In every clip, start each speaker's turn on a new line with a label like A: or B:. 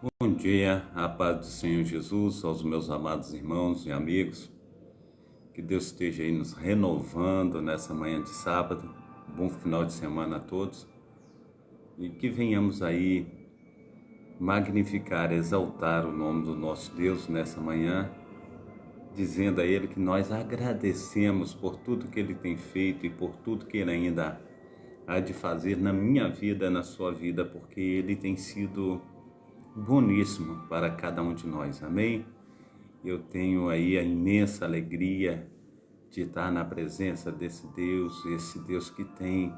A: Bom dia, a paz do Senhor Jesus, aos meus amados irmãos e amigos. Que Deus esteja aí nos renovando nessa manhã de sábado. Bom final de semana a todos. E que venhamos aí magnificar, exaltar o nome do nosso Deus nessa manhã, dizendo a Ele que nós agradecemos por tudo que Ele tem feito e por tudo que Ele ainda há de fazer na minha vida, na sua vida, porque Ele tem sido boníssimo para cada um de nós. Amém? Eu tenho aí a imensa alegria de estar na presença desse Deus, esse Deus que tem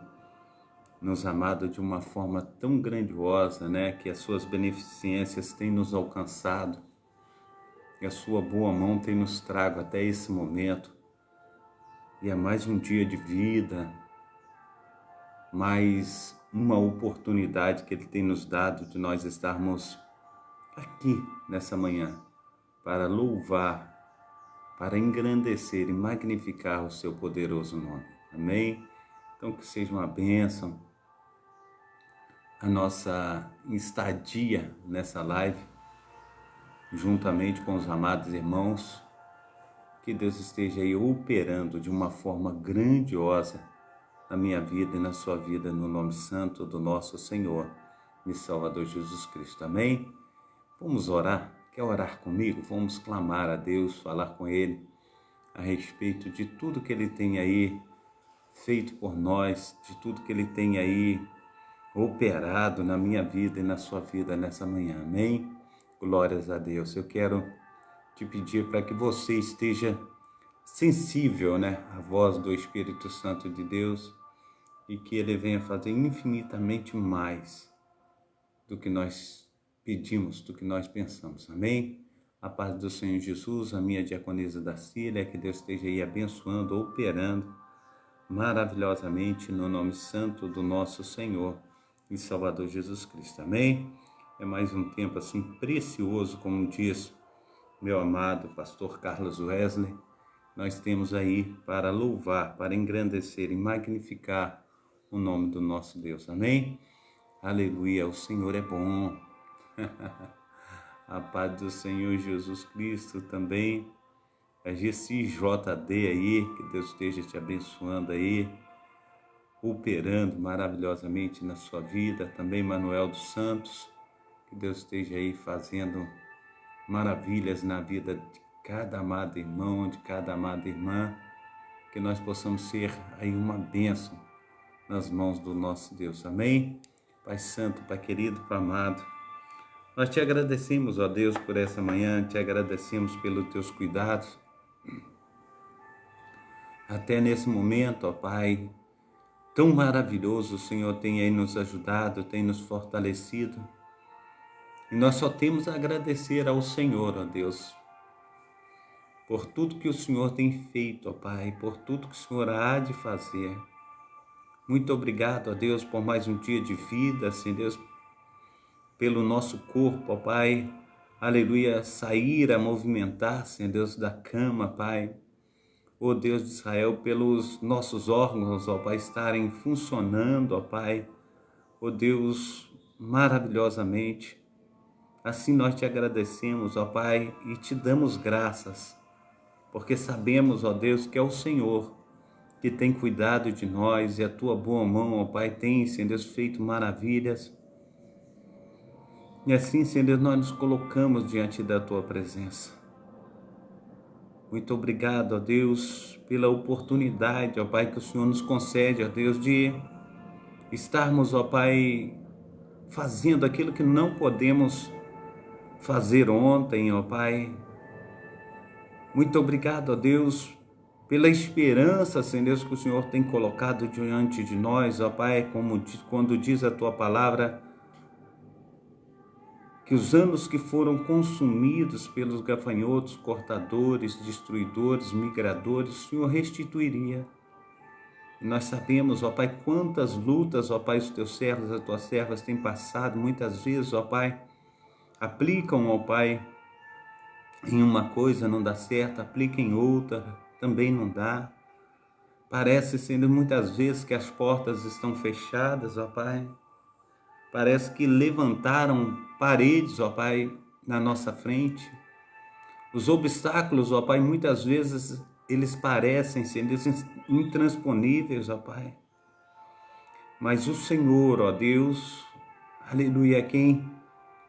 A: nos amado de uma forma tão grandiosa, né? Que as suas beneficências têm nos alcançado, e a sua boa mão tem nos trago até esse momento. E é mais um dia de vida, mais uma oportunidade que Ele tem nos dado de nós estarmos aqui nessa manhã para louvar, para engrandecer e magnificar o seu poderoso nome. Amém? Então que seja uma bênção a nossa estadia nessa live, juntamente com os amados irmãos, que Deus esteja aí operando de uma forma grandiosa na minha vida e na sua vida, no nome santo do nosso Senhor e Salvador Jesus Cristo. Amém? Vamos orar? Quer orar comigo? Vamos clamar a Deus, falar com Ele a respeito de tudo que Ele tem aí feito por nós, de tudo que Ele tem aí operado na minha vida e na sua vida nessa manhã. Amém? Glórias a Deus. Eu quero te pedir para que você esteja sensível, né, à voz do Espírito Santo de Deus e que Ele venha fazer infinitamente mais do que nós pedimos, do que nós pensamos. Amém? A paz do Senhor Jesus, a minha diaconisa da Síria, que Deus esteja aí abençoando, operando maravilhosamente no nome santo do nosso Senhor e Salvador Jesus Cristo. Amém? É mais um tempo assim precioso, como diz meu amado pastor Carlos Wesley. Nós temos aí para louvar, para engrandecer e magnificar o nome do nosso Deus. Amém? Aleluia, o Senhor é bom. A paz do Senhor Jesus Cristo também. A GCJD aí, que Deus esteja te abençoando aí, operando maravilhosamente na sua vida. Também Manuel dos Santos, que Deus esteja aí fazendo maravilhas na vida de cada amado irmão, de cada amada irmã, que nós possamos ser aí uma bênção nas mãos do nosso Deus. Amém? Pai Santo, Pai querido, Pai amado, nós te agradecemos, ó Deus, por essa manhã, te agradecemos pelos teus cuidados. Até nesse momento, ó Pai, tão maravilhoso, o Senhor tem aí nos ajudado, tem nos fortalecido. E nós só temos a agradecer ao Senhor, ó Deus, por tudo que o Senhor tem feito, ó Pai, por tudo que o Senhor há de fazer. Muito obrigado, ó Deus, por mais um dia de vida, Senhor Deus, pelo nosso corpo, ó Pai, aleluia, sair a movimentar, Senhor Deus, da cama, Pai. Ó Deus de Israel, pelos nossos órgãos, ó Pai, estarem funcionando, ó Pai, ó Deus, maravilhosamente. Assim nós te agradecemos, ó Pai, e te damos graças, porque sabemos, ó Deus, que é o Senhor que tem cuidado de nós e a tua boa mão, ó Pai, tem, Senhor Deus, feito maravilhas. E assim, Senhor Deus, nós nos colocamos diante da tua presença. Muito obrigado, ó Deus, pela oportunidade, ó Pai, que o Senhor nos concede, ó Deus, de estarmos, ó Pai, fazendo aquilo que não podemos fazer ontem, ó Pai. Muito obrigado, ó Deus, pela esperança, Senhor Deus, que o Senhor tem colocado diante de nós, ó Pai, quando diz a tua palavra, que os anos que foram consumidos pelos gafanhotos, cortadores, destruidores, migradores, o Senhor restituiria. E nós sabemos, ó Pai, quantas lutas, ó Pai, os teus servos, as tuas servas têm passado, muitas vezes, ó Pai, aplicam, ó Pai, em uma coisa não dá certo, aplicam em outra, também não dá. Parece, Senhor, muitas vezes que as portas estão fechadas, ó Pai, Parece que levantaram paredes, ó Pai, na nossa frente. Os obstáculos, ó Pai, muitas vezes eles parecem, Senhor, intransponíveis, ó Pai. Mas o Senhor, ó Deus, aleluia, é quem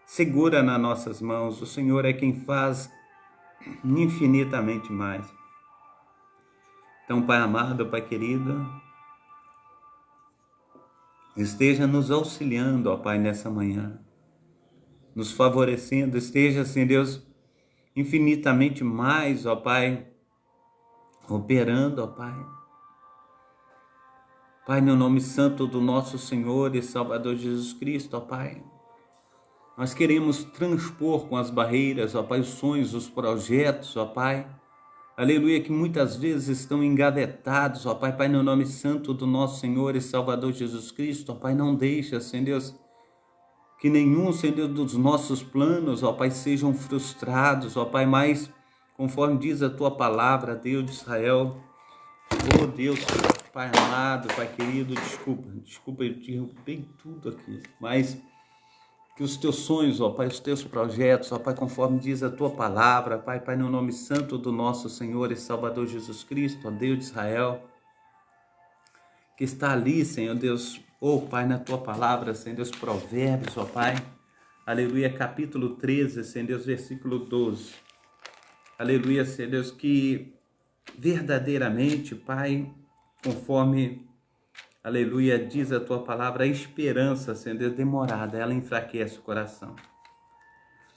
A: segura nas nossas mãos. O Senhor é quem faz infinitamente mais. Então, Pai amado, Pai querido, esteja nos auxiliando, ó Pai, nessa manhã, nos favorecendo, esteja, Senhor Deus, infinitamente mais, ó Pai, operando, ó Pai. Pai, no nome santo do nosso Senhor e Salvador Jesus Cristo, ó Pai, nós queremos transpor com as barreiras, ó Pai, os sonhos, os projetos, ó Pai, aleluia, que muitas vezes estão engavetados, ó Pai, Pai, no nome santo do nosso Senhor e Salvador Jesus Cristo, ó Pai, não deixa, Senhor Deus, que nenhum, Senhor Deus, dos nossos planos, ó Pai, sejam frustrados, ó Pai, mas, conforme diz a Tua palavra, Deus de Israel, oh Deus, Pai amado, Pai querido, desculpa, eu derrubei tudo aqui, mas que os Teus sonhos, ó Pai, os Teus projetos, ó Pai, conforme diz a Tua palavra, Pai, no nome santo do nosso Senhor e Salvador Jesus Cristo, ó Deus de Israel, que está ali, Senhor Deus, ó Pai, na Tua palavra, Senhor Deus, Provérbios, ó Pai, aleluia, capítulo 13, Senhor Deus, versículo 12, aleluia, Senhor Deus, que verdadeiramente, Pai, conforme, aleluia, diz a Tua palavra, a esperança, Senhor Deus, demorada, ela enfraquece o coração.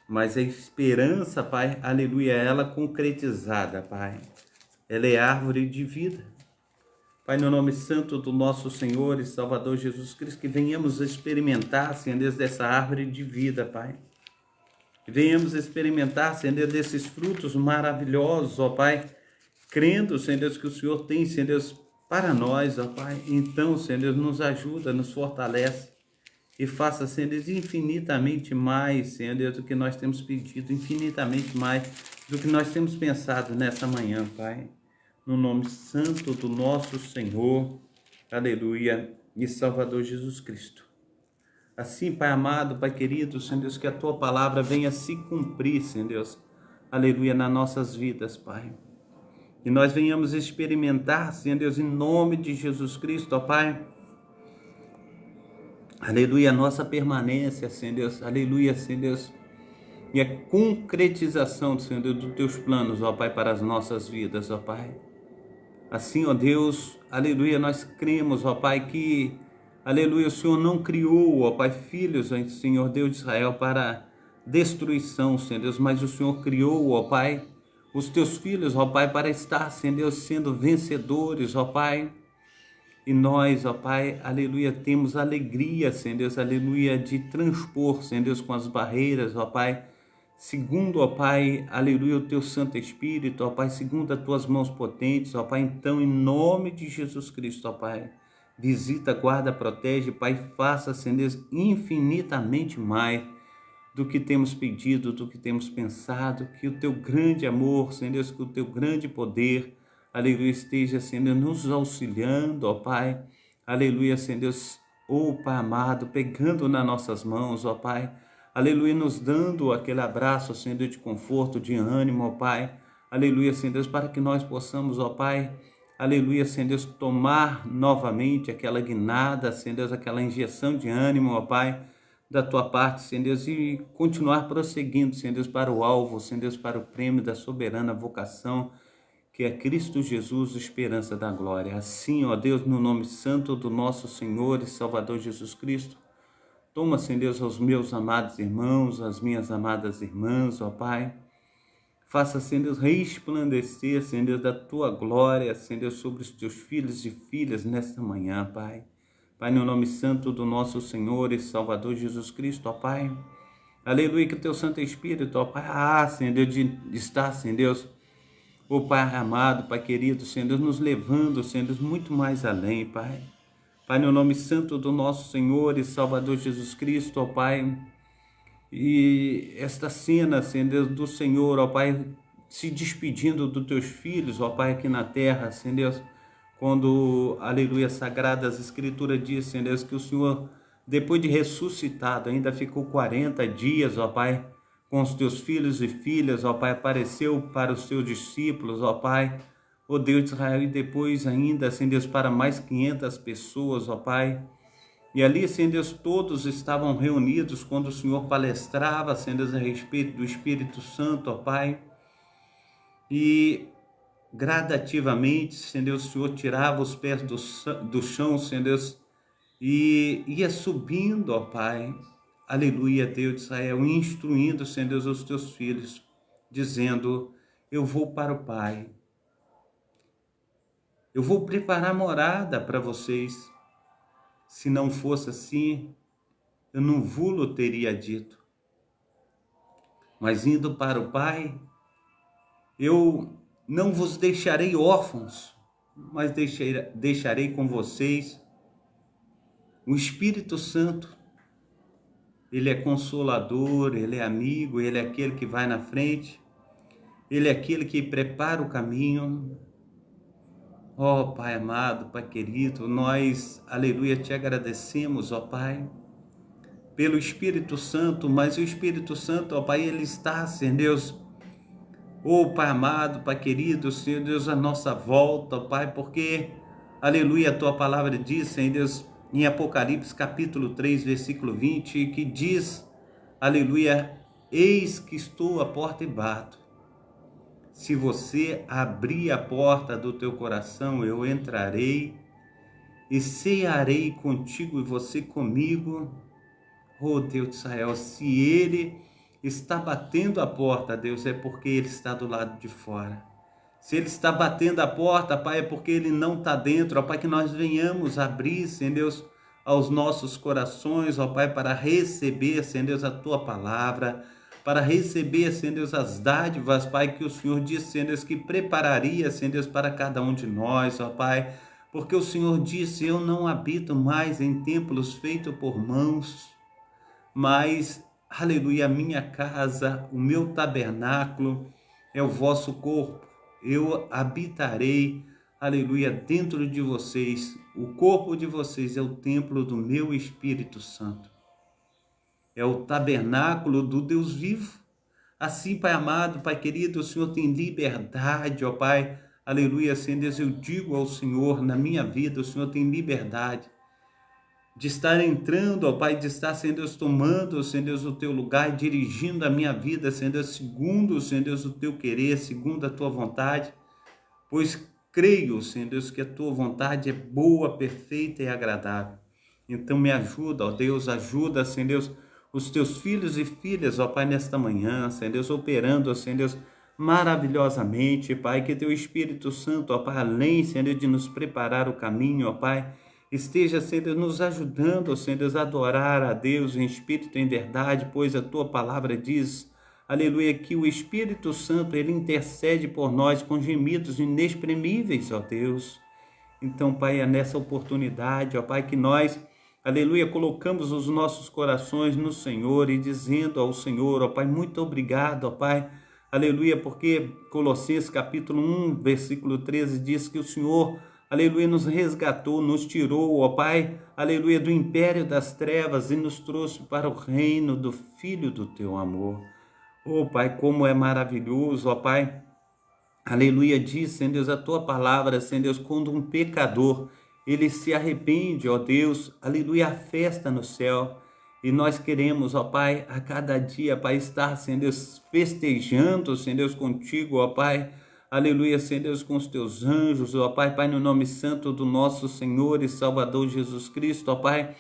A: Mas a esperança, Pai, aleluia, ela concretizada, Pai, ela é árvore de vida. Pai, no nome santo do nosso Senhor e Salvador Jesus Cristo, que venhamos experimentar, Senhor Deus, dessa árvore de vida, Pai. Que venhamos experimentar, Senhor Deus, desses frutos maravilhosos, ó Pai, crendo, Senhor Deus, que o Senhor tem, Senhor Deus, para nós, ó Pai. Então, Senhor Deus, nos ajuda, nos fortalece e faça, Senhor Deus, infinitamente mais, Senhor Deus, do que nós temos pedido, infinitamente mais do que nós temos pensado nessa manhã, Pai. No nome santo do nosso Senhor, aleluia, e Salvador Jesus Cristo. Assim, Pai amado, Pai querido, Senhor Deus, que a Tua palavra venha se cumprir, Senhor Deus, aleluia, nas nossas vidas, Pai. E nós venhamos experimentar, Senhor Deus, em nome de Jesus Cristo, ó Pai, aleluia, a nossa permanência, Senhor Deus, aleluia, Senhor Deus, e a concretização, Senhor Deus, dos Teus planos, ó Pai, para as nossas vidas, ó Pai. Assim, ó Deus, aleluia, nós cremos, ó Pai, que, aleluia, o Senhor não criou, ó Pai, filhos, Senhor Deus de Israel, para destruição, Senhor Deus, mas o Senhor criou, ó Pai, os Teus filhos, ó Pai, para estar, Senhor Deus, sendo vencedores, ó Pai. E nós, ó Pai, aleluia, temos alegria, Senhor Deus, aleluia, de transpor, Senhor Deus, com as barreiras, ó Pai, segundo, ó Pai, aleluia, o Teu Santo Espírito, ó Pai, segundo as Tuas mãos potentes, ó Pai, então, em nome de Jesus Cristo, ó Pai, visita, guarda, protege, Pai, faça, Senhor Deus, infinitamente mais do que temos pedido, do que temos pensado, que o Teu grande amor, Senhor Deus, que o Teu grande poder, aleluia, esteja, Senhor Deus, nos auxiliando, ó Pai, aleluia, Senhor Deus, ó Pai amado, pegando nas nossas mãos, ó Pai, aleluia, nos dando aquele abraço, Senhor Deus, de conforto, de ânimo, ó Pai, aleluia, Senhor Deus, para que nós possamos, ó Pai, aleluia, Senhor Deus, tomar novamente aquela guinada, Senhor Deus, aquela injeção de ânimo, ó Pai, da Tua parte, Senhor Deus, e continuar prosseguindo, Senhor Deus, para o alvo, Senhor Deus, para o prêmio da soberana vocação, que é Cristo Jesus, esperança da glória. Assim, ó Deus, no nome santo do nosso Senhor e Salvador Jesus Cristo, toma, Senhor Deus, aos meus amados irmãos, as minhas amadas irmãs, ó Pai, faça, Senhor Deus, resplandecer, Senhor Deus, da Tua glória, Senhor Deus, sobre os Teus filhos e filhas nesta manhã, Pai. Pai, no nome santo do nosso Senhor e Salvador Jesus Cristo, ó Pai, aleluia, que o Teu Santo Espírito, ó Pai, Senhor Deus, de estar, Senhor Deus, ó Pai amado, Pai querido, Senhor Deus, nos levando, Senhor Deus, muito mais além, Pai. Pai, no nome santo do nosso Senhor e Salvador Jesus Cristo, ó Pai, e esta cena, Senhor Deus, do Senhor, ó Pai, se despedindo dos Teus filhos, ó Pai, aqui na terra, Senhor Deus, quando, aleluia, Sagradas Escrituras diz, Senhor Deus, que o Senhor, depois de ressuscitado, ainda ficou 40 dias, ó Pai, com os teus filhos e filhas, ó Pai, apareceu para os teus discípulos, ó Pai, ó Deus de Israel, e depois ainda, Senhor Deus, para mais 500 pessoas, ó Pai. E ali, Senhor Deus, todos estavam reunidos quando o Senhor palestrava, Senhor Deus, a respeito do Espírito Santo, ó Pai. E gradativamente, Senhor Deus, o Senhor tirava os pés do chão, Senhor Deus, e ia subindo, ó Pai, aleluia, Deus de Israel, instruindo, Senhor Deus, os teus filhos, dizendo: eu vou para o Pai, eu vou preparar morada para vocês. Se não fosse assim, eu não vos teria dito. Mas indo para o Pai, eu não vos deixarei órfãos, mas deixarei com vocês o Espírito Santo. Ele é consolador, ele é amigo, ele é aquele que vai na frente, ele é aquele que prepara o caminho. Ó Pai amado, Pai querido, nós, aleluia, te agradecemos, ó Pai, pelo Espírito Santo, mas o Espírito Santo, ó Pai, ele está, Senhor Deus, ó Pai amado, Pai querido, Senhor Deus, à nossa volta, ó Pai, porque, aleluia, a tua palavra diz, Senhor Deus, em Apocalipse capítulo 3, versículo 20, que diz, aleluia, eis que estou à porta e bato. Se você abrir a porta do teu coração, eu entrarei e cearei contigo e você comigo. Oh Deus de Israel, se ele está batendo a porta, Deus, é porque ele está do lado de fora. Se ele está batendo a porta, Pai, é porque ele não está dentro. Ó Pai, que nós venhamos abrir, Senhor Deus, aos nossos corações, ó Pai, para receber, Senhor Deus, a tua palavra, para receber, Senhor Deus, as dádivas, Pai, que o Senhor disse, Senhor Deus, que prepararia, Senhor Deus, para cada um de nós, ó Pai, porque o Senhor disse: eu não habito mais em templos feitos por mãos, mas, aleluia, a minha casa, o meu tabernáculo é o vosso corpo. Eu habitarei, aleluia, dentro de vocês. O corpo de vocês é o templo do meu Espírito Santo. É o tabernáculo do Deus vivo. Assim, Pai amado, Pai querido, o Senhor tem liberdade, ó Pai. Aleluia, Senhor Deus, eu digo ao Senhor, na minha vida, o Senhor tem liberdade de estar entrando, ó Pai, de estar, Senhor Deus, tomando, Senhor Deus, o teu lugar, dirigindo a minha vida, Senhor Deus, segundo, Senhor Deus, o teu querer, segundo a tua vontade, pois creio, Senhor Deus, que a tua vontade é boa, perfeita e agradável. Então me ajuda, ó Deus, ajuda, Senhor Deus, os teus filhos e filhas, ó Pai, nesta manhã, Senhor Deus, operando, Senhor Deus, maravilhosamente, Pai, que teu Espírito Santo, ó Pai, além, Senhor Deus, de nos preparar o caminho, ó Pai, esteja, Senhor Deus, nos ajudando, Senhor Deus, a adorar a Deus em espírito e em verdade, pois a tua palavra diz, aleluia, que o Espírito Santo, ele intercede por nós com gemidos inexprimíveis, ó Deus. Então, Pai, é nessa oportunidade, ó Pai, que nós, aleluia, colocamos os nossos corações no Senhor e dizendo ao Senhor, ó Pai, muito obrigado, ó Pai, aleluia, porque Colossenses capítulo 1, versículo 13 diz que o Senhor, aleluia, nos resgatou, nos tirou, ó Pai, aleluia, do império das trevas e nos trouxe para o reino do Filho do teu amor. Ó Pai, como é maravilhoso, ó Pai, aleluia, diz, Senhor Deus, a tua palavra, Senhor Deus, quando um pecador, ele se arrepende, ó Deus, aleluia, a festa no céu. E nós queremos, ó Pai, a cada dia, Pai, estar, Senhor Deus, festejando, Senhor Deus, contigo, ó Pai, aleluia, Senhor Deus, com os teus anjos, ó Pai, Pai, no nome santo do nosso Senhor e Salvador Jesus Cristo, ó Pai,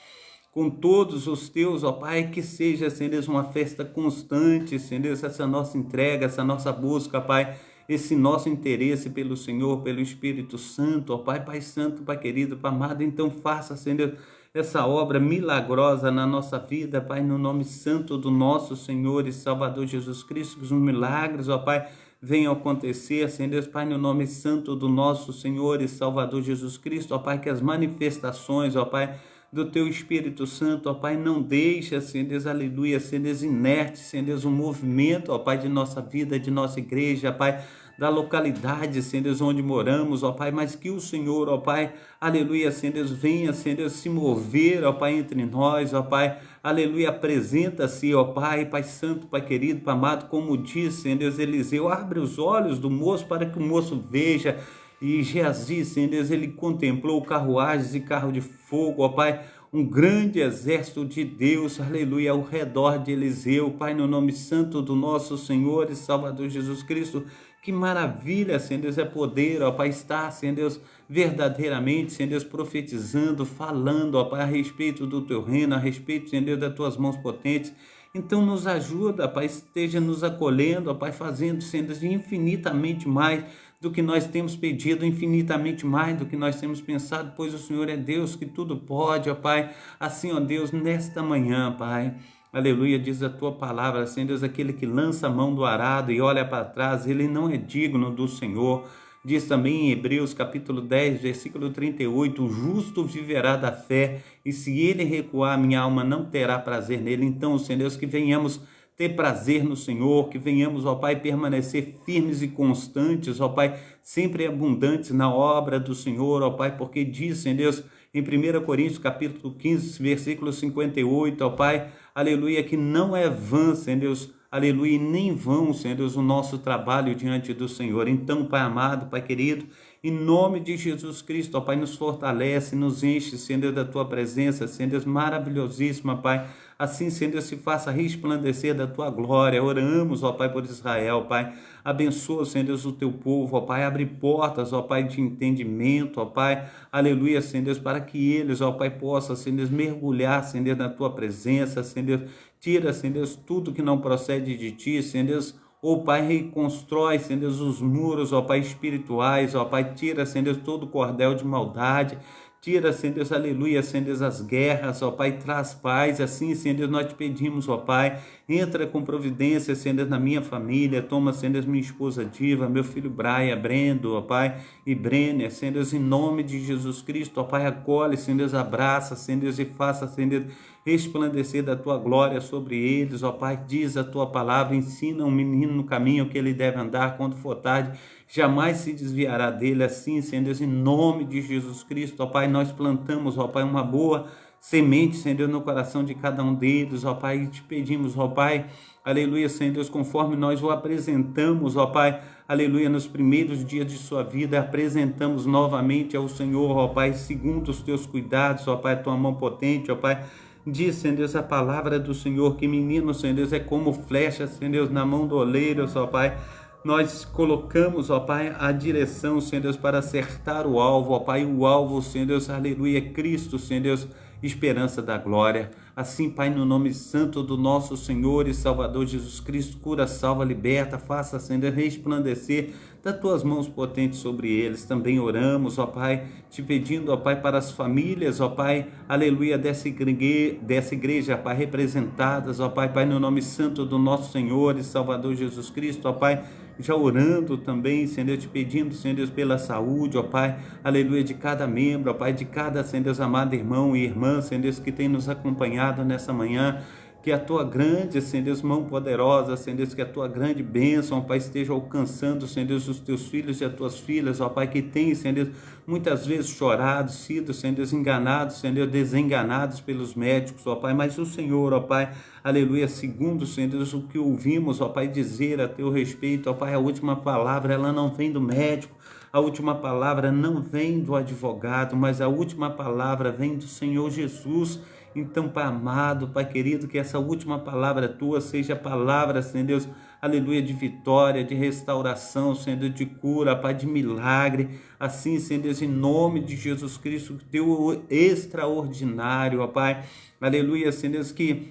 A: com todos os teus, ó Pai, que seja, Senhor Deus, uma festa constante, Senhor Deus, essa nossa entrega, essa nossa busca, Pai, esse nosso interesse pelo Senhor, pelo Espírito Santo, ó Pai, Pai Santo, Pai querido, Pai amado, então faça, Senhor Deus, essa obra milagrosa na nossa vida, Pai, no nome santo do nosso Senhor e Salvador Jesus Cristo, que os milagres, ó Pai, venham acontecer, Senhor Deus, Pai, no nome santo do nosso Senhor e Salvador Jesus Cristo, ó Pai, que as manifestações, ó Pai, do teu Espírito Santo, ó Pai, não deixa, Senhor Deus, aleluia, Senhor Deus, inerte, Senhor Deus, o movimento, ó Pai, de nossa vida, de nossa igreja, Pai, da localidade, Senhor Deus, onde moramos, ó Pai, mas que o Senhor, ó Pai, aleluia, Senhor Deus, venha, Senhor Deus, se mover, ó Pai, entre nós, ó Pai, aleluia, apresenta-se, ó Pai, Pai Santo, Pai querido, Pai amado, como diz, Senhor Deus, Eliseu, abre os olhos do moço para que o moço veja. E Geazi, Senhor Deus, ele contemplou carruagens e carro de fogo, ó Pai, um grande exército de Deus, aleluia, ao redor de Eliseu, Pai, no nome santo do nosso Senhor e Salvador Jesus Cristo. Que maravilha, Senhor Deus, é poder, ó Pai, estar, Senhor Deus, verdadeiramente, Senhor Deus, profetizando, falando, ó Pai, a respeito do teu reino, a respeito, Senhor Deus, das tuas mãos potentes. Então nos ajuda, Pai, esteja nos acolhendo, ó Pai, fazendo, Senhor Deus, infinitamente mais do que nós temos pedido, infinitamente mais do que nós temos pensado, pois o Senhor é Deus que tudo pode, ó Pai. Assim, ó Deus, nesta manhã, Pai, aleluia, diz a tua palavra, Senhor Deus, aquele que lança a mão do arado e olha para trás, ele não é digno do Senhor. Diz também em Hebreus capítulo 10, versículo 38, o justo viverá da fé, e se ele recuar, minha alma não terá prazer nele. Então, Senhor Deus, que venhamos ter prazer no Senhor, que venhamos, ó Pai, permanecer firmes e constantes, ó Pai, sempre abundantes na obra do Senhor, ó Pai, porque diz, Senhor Deus, em 1 Coríntios capítulo 15, versículo 58, ó Pai, aleluia, que não é vã, Senhor Deus, aleluia, e nem vão, Senhor Deus, o nosso trabalho diante do Senhor. Então, Pai amado, Pai querido, em nome de Jesus Cristo, ó Pai, nos fortalece, nos enche, Senhor Deus, da tua presença, Senhor Deus, maravilhosíssima, Pai. Assim, Senhor Deus, se faça resplandecer da tua glória. Oramos, ó Pai, por Israel, Pai. Abençoa, Senhor Deus, o teu povo, ó Pai. Abre portas, ó Pai, de entendimento, ó Pai. Aleluia, Senhor Deus, para que eles, ó Pai, possam, Senhor Deus, mergulhar, Senhor Deus, na tua presença, Senhor Deus. Tira, Senhor Deus, tudo que não procede de ti, Senhor Deus. Ó Pai, reconstrói, Senhor Deus, os muros, ó Pai, espirituais, ó Pai. Tira, Senhor Deus, todo o cordel de maldade. Tira, Senhor Deus, aleluia, Senhor Deus, as guerras, ó Pai, traz paz, assim, Senhor Deus, nós te pedimos, ó Pai, entra com providência, Senhor Deus, na minha família, toma, Senhor Deus, minha esposa Diva, meu filho Braia, Brendo, ó Pai, e Brenner, Senhor Deus, em nome de Jesus Cristo, ó Pai, acolhe, Senhor Deus, abraça, Senhor Deus, e faça, Senhor Deus, resplandecer da tua glória sobre eles, ó Pai, diz a tua palavra, ensina um menino no caminho que ele deve andar, quando for tarde, jamais se desviará dele. Assim, Senhor Deus, em nome de Jesus Cristo, ó Pai, nós plantamos, ó Pai, uma boa semente, Senhor Deus, no coração de cada um deles, ó Pai, e te pedimos, ó Pai, aleluia, Senhor Deus, conforme nós o apresentamos, ó Pai, aleluia, nos primeiros dias de sua vida, apresentamos novamente ao Senhor, ó Pai, segundo os teus cuidados, ó Pai, a tua mão potente, ó Pai. Diz, Senhor Deus, a palavra do Senhor, que menino, Senhor Deus, é como flecha, Senhor Deus, na mão do oleiro, ó Pai. Nós colocamos, ó Pai, a direção, Senhor Deus, para acertar o alvo, ó Pai, o alvo, Senhor Deus, aleluia, Cristo, Senhor Deus, esperança da glória. Assim, Pai, no nome santo do nosso Senhor e Salvador Jesus Cristo, cura, salva, liberta, faça, Senhor Deus, resplandecer das tuas mãos potentes sobre eles. Também oramos, ó Pai, te pedindo, ó Pai, para as famílias, ó Pai, aleluia, dessa igreja, Pai, representadas, ó Pai, Pai, no nome santo do nosso Senhor e Salvador Jesus Cristo, ó Pai, já orando também, Senhor Deus, te pedindo, Senhor Deus, pela saúde, ó Pai, aleluia, de cada membro, ó Pai, de cada, Senhor Deus, amado irmão e irmã, Senhor Deus, que tem nos acompanhado nessa manhã, que a tua grande, Senhor Deus, mão poderosa, Senhor Deus, que a tua grande bênção, ó Pai, esteja alcançando, Senhor Deus, os teus filhos e as tuas filhas, ó Pai, que tem, Senhor Deus, muitas vezes chorado, sido, Senhor Deus, enganados, Senhor Deus, desenganados pelos médicos, ó Pai, mas o Senhor, ó Pai, aleluia, segundo, Senhor Deus, o que ouvimos, ó Pai, dizer a teu respeito, ó Pai, a última palavra, ela não vem do médico, a última palavra não vem do advogado, mas a última palavra vem do Senhor Jesus. Então, Pai amado, Pai querido, que essa última palavra tua seja palavra, Senhor Deus, aleluia, de vitória, de restauração, Senhor Deus, de cura, Pai, de milagre. Assim, Senhor Deus, em nome de Jesus Cristo, teu extraordinário, ó Pai, aleluia, Senhor Deus, que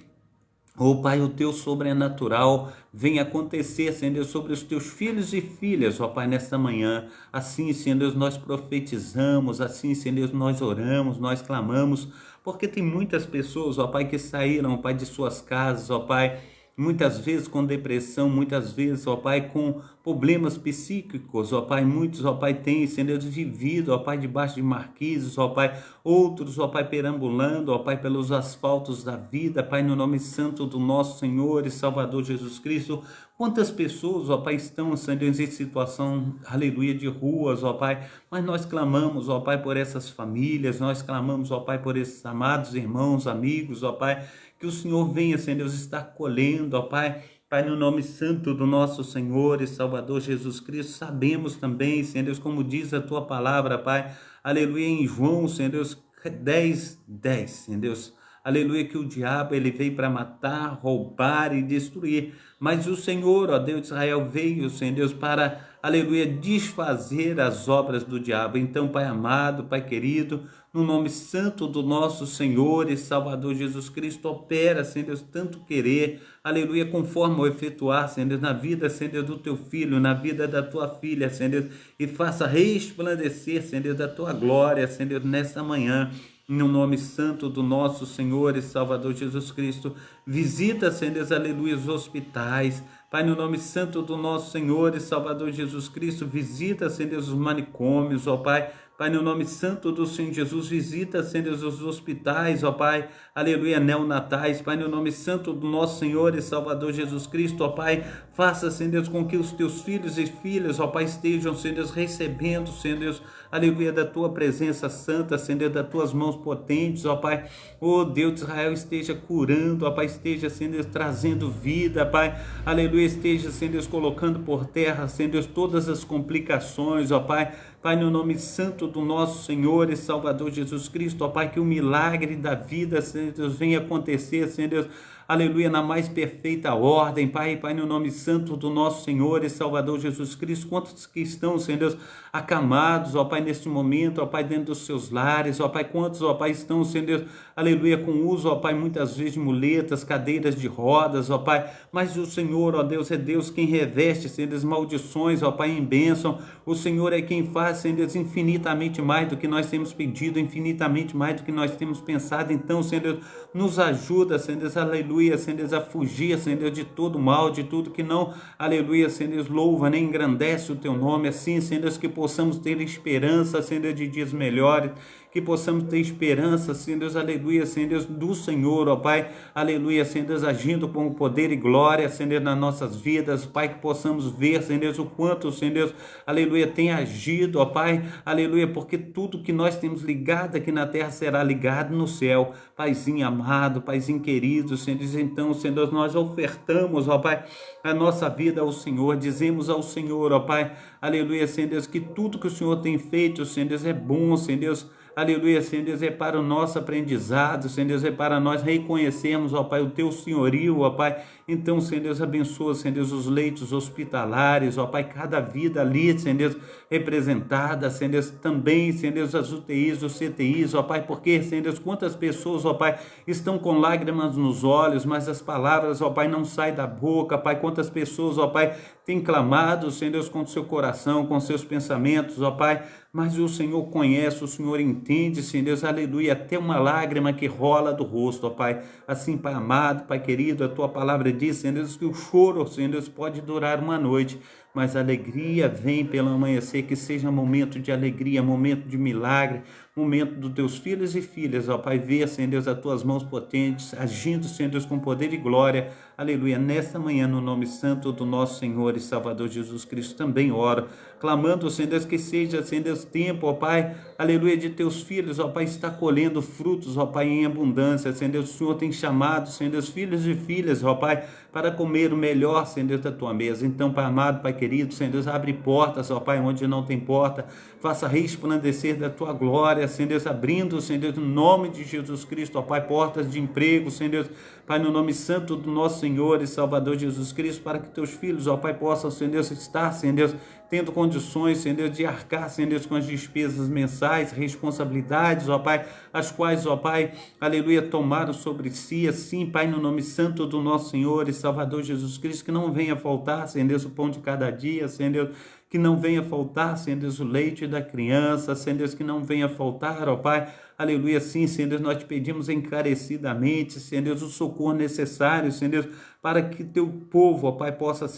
A: ó Pai, o teu sobrenatural vem acontecer, Senhor Deus, sobre os teus filhos e filhas, ó Pai, nesta manhã. Assim, Senhor Deus, nós profetizamos, assim, Senhor Deus, nós oramos, nós clamamos, porque tem muitas pessoas, ó Pai, que saíram, ó Pai, de suas casas, ó Pai, muitas vezes com depressão, muitas vezes, ó Pai, com problemas psíquicos, ó Pai, muitos, ó Pai, têm, Senhor Deus, vivido, ó Pai, debaixo de marquises, ó Pai, outros, ó Pai, perambulando, ó Pai, pelos asfaltos da vida, Pai, no nome santo do nosso Senhor e Salvador Jesus Cristo. Quantas pessoas, ó Pai, estão, Senhor Deus, em situação, aleluia, de ruas, ó Pai, mas nós clamamos, ó Pai, por essas famílias, nós clamamos, ó Pai, por esses amados irmãos, amigos, ó Pai, que o Senhor venha, Senhor Deus, estar colhendo, ó Pai, Pai, no nome santo do nosso Senhor e Salvador Jesus Cristo. Sabemos também, Senhor Deus, como diz a Tua palavra, Pai, aleluia, em João, Senhor Deus, 10:10, Senhor Deus, aleluia, que o diabo ele veio para matar, roubar e destruir, mas o Senhor, ó Deus de Israel, veio, Senhor Deus, para, aleluia, desfazer as obras do diabo. Então, Pai amado, Pai querido, no nome santo do nosso Senhor e Salvador Jesus Cristo, opera, Senhor Deus, tanto querer, aleluia, conforme o efetuar, Senhor Deus, na vida, Senhor Deus, do teu filho, na vida da tua filha, Senhor Deus, e faça resplandecer, Senhor Deus, da tua glória, Senhor Deus, nessa manhã, no nome santo do nosso Senhor e Salvador Jesus Cristo. Visita, Senhor Deus, aleluia, os hospitais, Pai, no nome santo do nosso Senhor e Salvador Jesus Cristo. Visita, Senhor Deus, os manicômios, ó Pai, Pai, no nome santo do Senhor Jesus, visita, Senhor Deus, os hospitais, ó Pai, aleluia, neonatais, Pai, no nome santo do nosso Senhor e Salvador Jesus Cristo, ó Pai, faça, Senhor Deus, com que os teus filhos e filhas, ó Pai, estejam, Senhor Deus, recebendo, Senhor Deus, aleluia, da tua presença santa, Senhor Deus, das tuas mãos potentes, ó Pai, ó Deus de Israel, esteja curando, ó Pai, esteja, Senhor Deus, trazendo vida, Pai, aleluia, esteja, Senhor Deus, colocando por terra, Senhor Deus, todas as complicações, ó Pai, Pai, no nome santo do nosso Senhor e Salvador Jesus Cristo, ó Pai, que o milagre da vida, Senhor Deus, venha acontecer, Senhor Deus, aleluia, na mais perfeita ordem, Pai, Pai, no nome santo do nosso Senhor e Salvador Jesus Cristo. Quantos que estão, Senhor Deus, acamados, ó Pai, neste momento, ó Pai, dentro dos seus lares, ó Pai, quantos, ó Pai, estão, Senhor Deus, aleluia, com uso, ó Pai, muitas vezes de muletas, cadeiras de rodas, ó Pai, mas o Senhor, ó Deus, é Deus quem reveste, Senhor Deus, maldições, ó Pai, em bênção. O Senhor é quem faz, Senhor Deus, infinitamente mais do que nós temos pedido, infinitamente mais do que nós temos pensado. Então, Senhor Deus, nos ajuda, Senhor Deus, aleluia, Senhor Deus, a fugir, Senhor Deus, de todo mal, de tudo que não, aleluia, Senhor Deus, louva, nem engrandece o teu nome, assim, Senhor Deus, que possamos ter esperança, Senhor Deus, de dias melhores, que possamos ter esperança, Senhor Deus, aleluia, Senhor Deus, do Senhor, ó Pai, aleluia, Senhor Deus, agindo com poder e glória, Senhor Deus, nas nossas vidas, Pai, que possamos ver, Senhor Deus, o quanto, Senhor Deus, aleluia, tem agido, ó Pai, aleluia, porque tudo que nós temos ligado aqui na terra será ligado no céu. Paizinho amado, Paizinho querido, Senhor Deus, então, Senhor Deus, nós ofertamos, ó Pai, a nossa vida ao Senhor, dizemos ao Senhor, ó Pai, aleluia, Senhor Deus, que tudo que o Senhor tem feito, Senhor Deus, é bom, Senhor Deus, aleluia, Senhor Deus, é para o nosso aprendizado, Senhor Deus, é para nós reconhecermos, ó Pai, o teu senhorio, ó Pai. Então, Senhor Deus, abençoa, Senhor Deus, os leitos hospitalares, ó Pai, cada vida ali, Senhor Deus, representada, Senhor Deus, também, Senhor Deus, as UTIs, os CTIs, ó Pai, porque, Senhor Deus, quantas pessoas, ó Pai, estão com lágrimas nos olhos, mas as palavras, ó Pai, não saem da boca, Pai, quantas pessoas, ó Pai, têm clamado, Senhor Deus, com o seu coração, com seus pensamentos, ó Pai, mas o Senhor conhece, o Senhor entende, Senhor Deus, aleluia, até uma lágrima que rola do rosto, ó Pai. Assim, Pai amado, Pai querido, a Tua palavra diz, Senhor Deus, que o choro, Senhor Deus, pode durar uma noite, mas a alegria vem pelo amanhecer, que seja momento de alegria, momento de milagre, momento dos teus filhos e filhas, ó Pai, ver, Senhor Deus, as tuas mãos potentes, agindo, Senhor Deus, com poder e glória, aleluia, nesta manhã, no nome santo do nosso Senhor e Salvador Jesus Cristo, também oro, clamando, Senhor Deus, que seja, Senhor Deus, tempo, ó Pai, aleluia, de teus filhos, ó Pai, está colhendo frutos, ó Pai, em abundância, Senhor Deus, o Senhor tem chamado, Senhor Deus, filhos e filhas, ó Pai, para comer o melhor, Senhor Deus, da tua mesa. Então, Pai amado, Pai querido, Senhor Deus, abre portas, ó Pai, onde não tem porta, faça resplandecer da tua glória, Senhor Deus, abrindo, Senhor Deus, no nome de Jesus Cristo, ó Pai, portas de emprego, Senhor Deus, Pai, no nome santo do nosso Senhor e Salvador Jesus Cristo, para que teus filhos, ó Pai, possam, Senhor Deus, estar, Senhor Deus, tendo condições, Senhor Deus, de arcar, Senhor Deus, com as despesas mensais, responsabilidades, ó Pai, as quais, ó Pai, aleluia, tomaram sobre si, assim, Pai, no nome santo do nosso Senhor e Salvador Jesus Cristo, que não venha faltar, Senhor Deus, o pão de cada dia, Senhor Deus, que não venha faltar, Senhor Deus, o leite da criança, Senhor Deus, que não venha faltar, ó Pai, aleluia, sim, Senhor Deus, nós te pedimos encarecidamente, Senhor Deus, o socorro necessário, Senhor Deus, para que teu povo, ó Pai, possa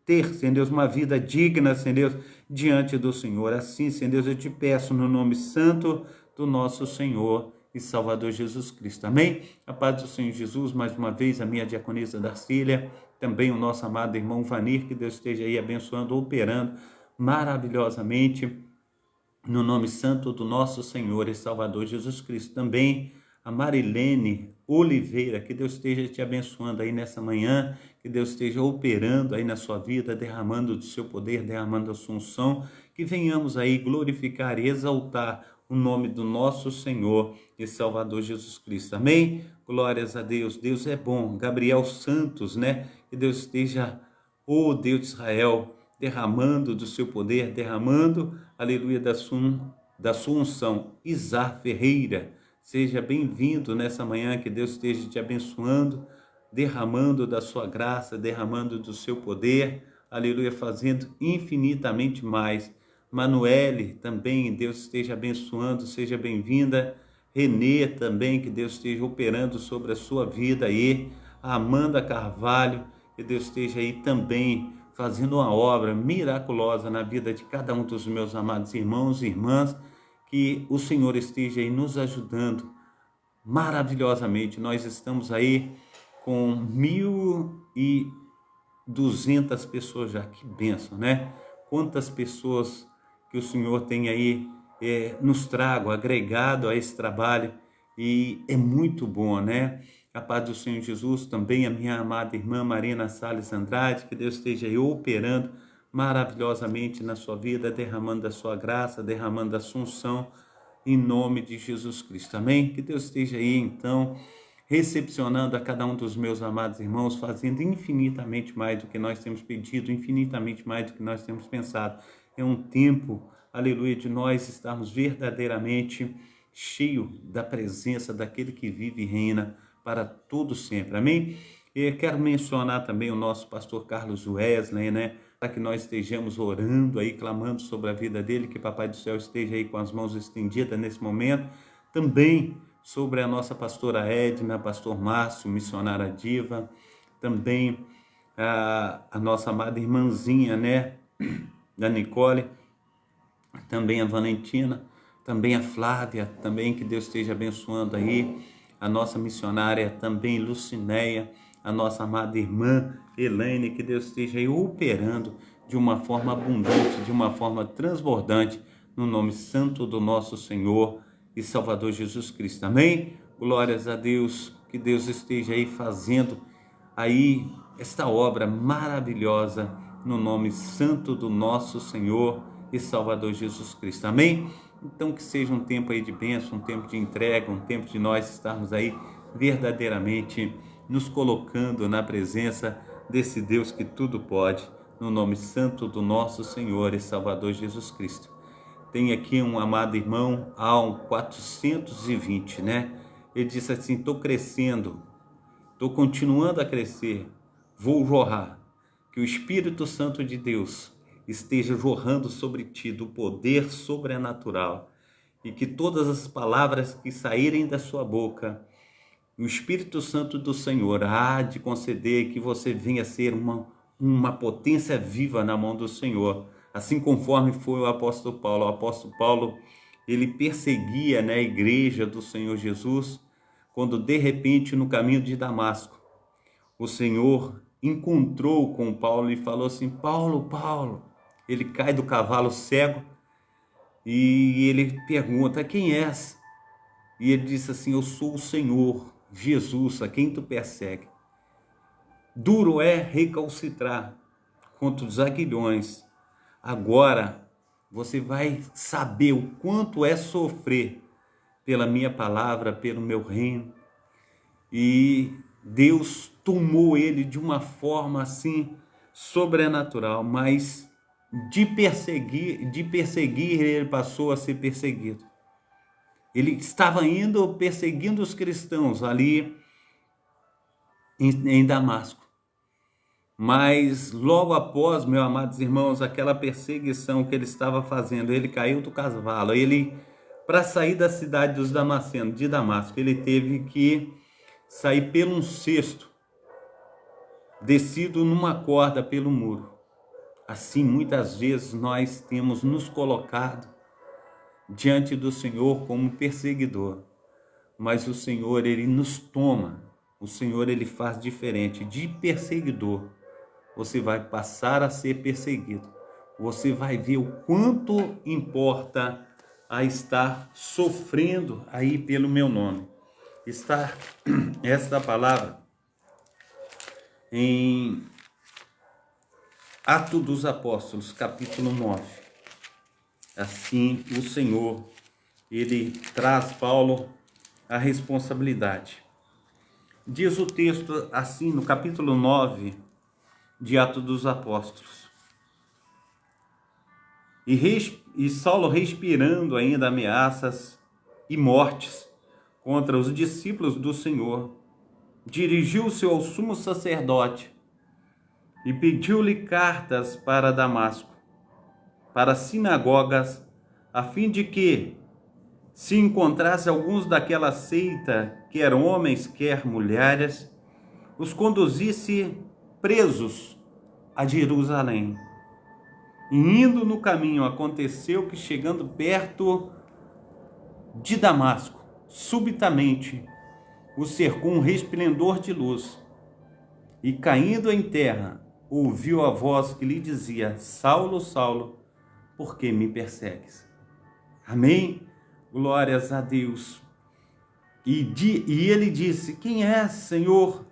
A: ter, Senhor Deus, uma vida digna, Senhor Deus, diante do Senhor. Assim, Senhor Deus, eu te peço no nome santo do nosso Senhor e Salvador Jesus Cristo. Amém? A paz do Senhor Jesus, mais uma vez, a minha diaconisa Darcília, também o nosso amado irmão Vanir, que Deus esteja aí abençoando, operando maravilhosamente, no nome santo do nosso Senhor e Salvador Jesus Cristo. Também a Marilene Oliveira, que Deus esteja te abençoando aí nessa manhã, que Deus esteja operando aí na sua vida, derramando do seu poder, derramando a sua unção, que venhamos aí glorificar e exaltar o nome do nosso Senhor e Salvador Jesus Cristo. Amém? Glórias a Deus. Deus é bom. Gabriel Santos, né? Que Deus esteja, oh Deus de Israel, derramando do seu poder, derramando, aleluia, da sua unção. Isar Ferreira, seja bem-vindo nessa manhã, que Deus esteja te abençoando, derramando da sua graça, derramando do seu poder, aleluia, fazendo infinitamente mais. Manuele, também, Deus esteja abençoando, seja bem-vinda. Renê também, que Deus esteja operando sobre a sua vida aí. Amanda Carvalho, que Deus esteja aí também fazendo uma obra miraculosa na vida de cada um dos meus amados irmãos e irmãs, que o Senhor esteja aí nos ajudando maravilhosamente. Nós estamos aí com 1.200 pessoas já, que bênção, né? Quantas pessoas que o Senhor tem aí nos trago, agregado a esse trabalho, e é muito bom, né? A paz do Senhor Jesus, também a minha amada irmã Marina Salles Andrade, que Deus esteja aí operando maravilhosamente na sua vida, derramando a sua graça, derramando a sua unção, em nome de Jesus Cristo, amém? Que Deus esteja aí, então, recepcionando a cada um dos meus amados irmãos, fazendo infinitamente mais do que nós temos pedido, infinitamente mais do que nós temos pensado. É um tempo, aleluia, de nós estarmos verdadeiramente cheios da presença daquele que vive e reina para todo sempre, amém? E quero mencionar também o nosso pastor Carlos Wesley, né? Para que nós estejamos orando aí, clamando sobre a vida dele, que Papai do Céu esteja aí com as mãos estendidas nesse momento. Também sobre a nossa pastora Edna, pastor Márcio, missionária diva. Também a nossa amada irmãzinha, né? Da Nicole. Também a Valentina. Também a Flávia, também que Deus esteja abençoando aí. A nossa missionária também, Lucinéia, a nossa amada irmã Elaine, que Deus esteja aí operando de uma forma abundante, de uma forma transbordante, no nome santo do nosso Senhor e Salvador Jesus Cristo. Amém? Glórias a Deus, que Deus esteja aí fazendo aí esta obra maravilhosa, no nome santo do nosso Senhor e Salvador Jesus Cristo. Amém? Então que seja um tempo aí de bênção, um tempo de entrega, um tempo de nós estarmos aí verdadeiramente nos colocando na presença desse Deus que tudo pode, no nome santo do nosso Senhor e Salvador Jesus Cristo. Tem aqui um amado irmão, Al 420, né? Ele disse assim: estou crescendo, estou continuando a crescer, vou jorrar, que o Espírito Santo de Deus esteja jorrando sobre ti do poder sobrenatural, e que todas as palavras que saírem da sua boca, o Espírito Santo do Senhor há de conceder que você venha a ser uma potência viva na mão do Senhor, assim conforme foi o apóstolo Paulo. O apóstolo Paulo, ele perseguia, né, a igreja do Senhor Jesus, quando de repente no caminho de Damasco, o Senhor encontrou com Paulo e falou assim: Paulo, Paulo. Ele cai do cavalo cego e ele pergunta: quem és? E ele disse assim: eu sou o Senhor Jesus, a quem tu persegue. Duro é recalcitrar contra os aguilhões. Agora você vai saber o quanto é sofrer pela minha palavra, pelo meu reino. E Deus tomou ele de uma forma assim sobrenatural, mas de perseguir ele passou a ser perseguido. Ele estava indo perseguindo os cristãos ali em Damasco. Mas logo após, meus amados irmãos, aquela perseguição que ele estava fazendo, ele caiu do cavalo, ele para sair da cidade dos Damascenos, de Damasco, ele teve que sair pelo um cesto, descido numa corda pelo muro. Assim, muitas vezes nós temos nos colocado diante do Senhor como perseguidor, mas o Senhor, ele nos toma, o Senhor, ele faz diferente. De perseguidor, você vai passar a ser perseguido. Você vai ver o quanto importa a estar sofrendo aí pelo meu nome. Está esta palavra em Atos dos Apóstolos, capítulo 9. Assim, o Senhor, ele traz Paulo a responsabilidade. Diz o texto assim, no capítulo 9 de Atos dos Apóstolos. E Saulo, respirando ainda ameaças e mortes contra os discípulos do Senhor, dirigiu-se ao sumo sacerdote e pediu-lhe cartas para Damasco, para as sinagogas, a fim de que, se encontrasse alguns daquela seita, quer homens, quer mulheres, os conduzisse presos a Jerusalém. E indo no caminho, aconteceu que, chegando perto de Damasco, subitamente o cercou um resplendor de luz, e caindo em terra, ouviu a voz que lhe dizia: Saulo, Saulo, por que me persegues? Amém? Glórias a Deus. E ele disse: quem és, Senhor?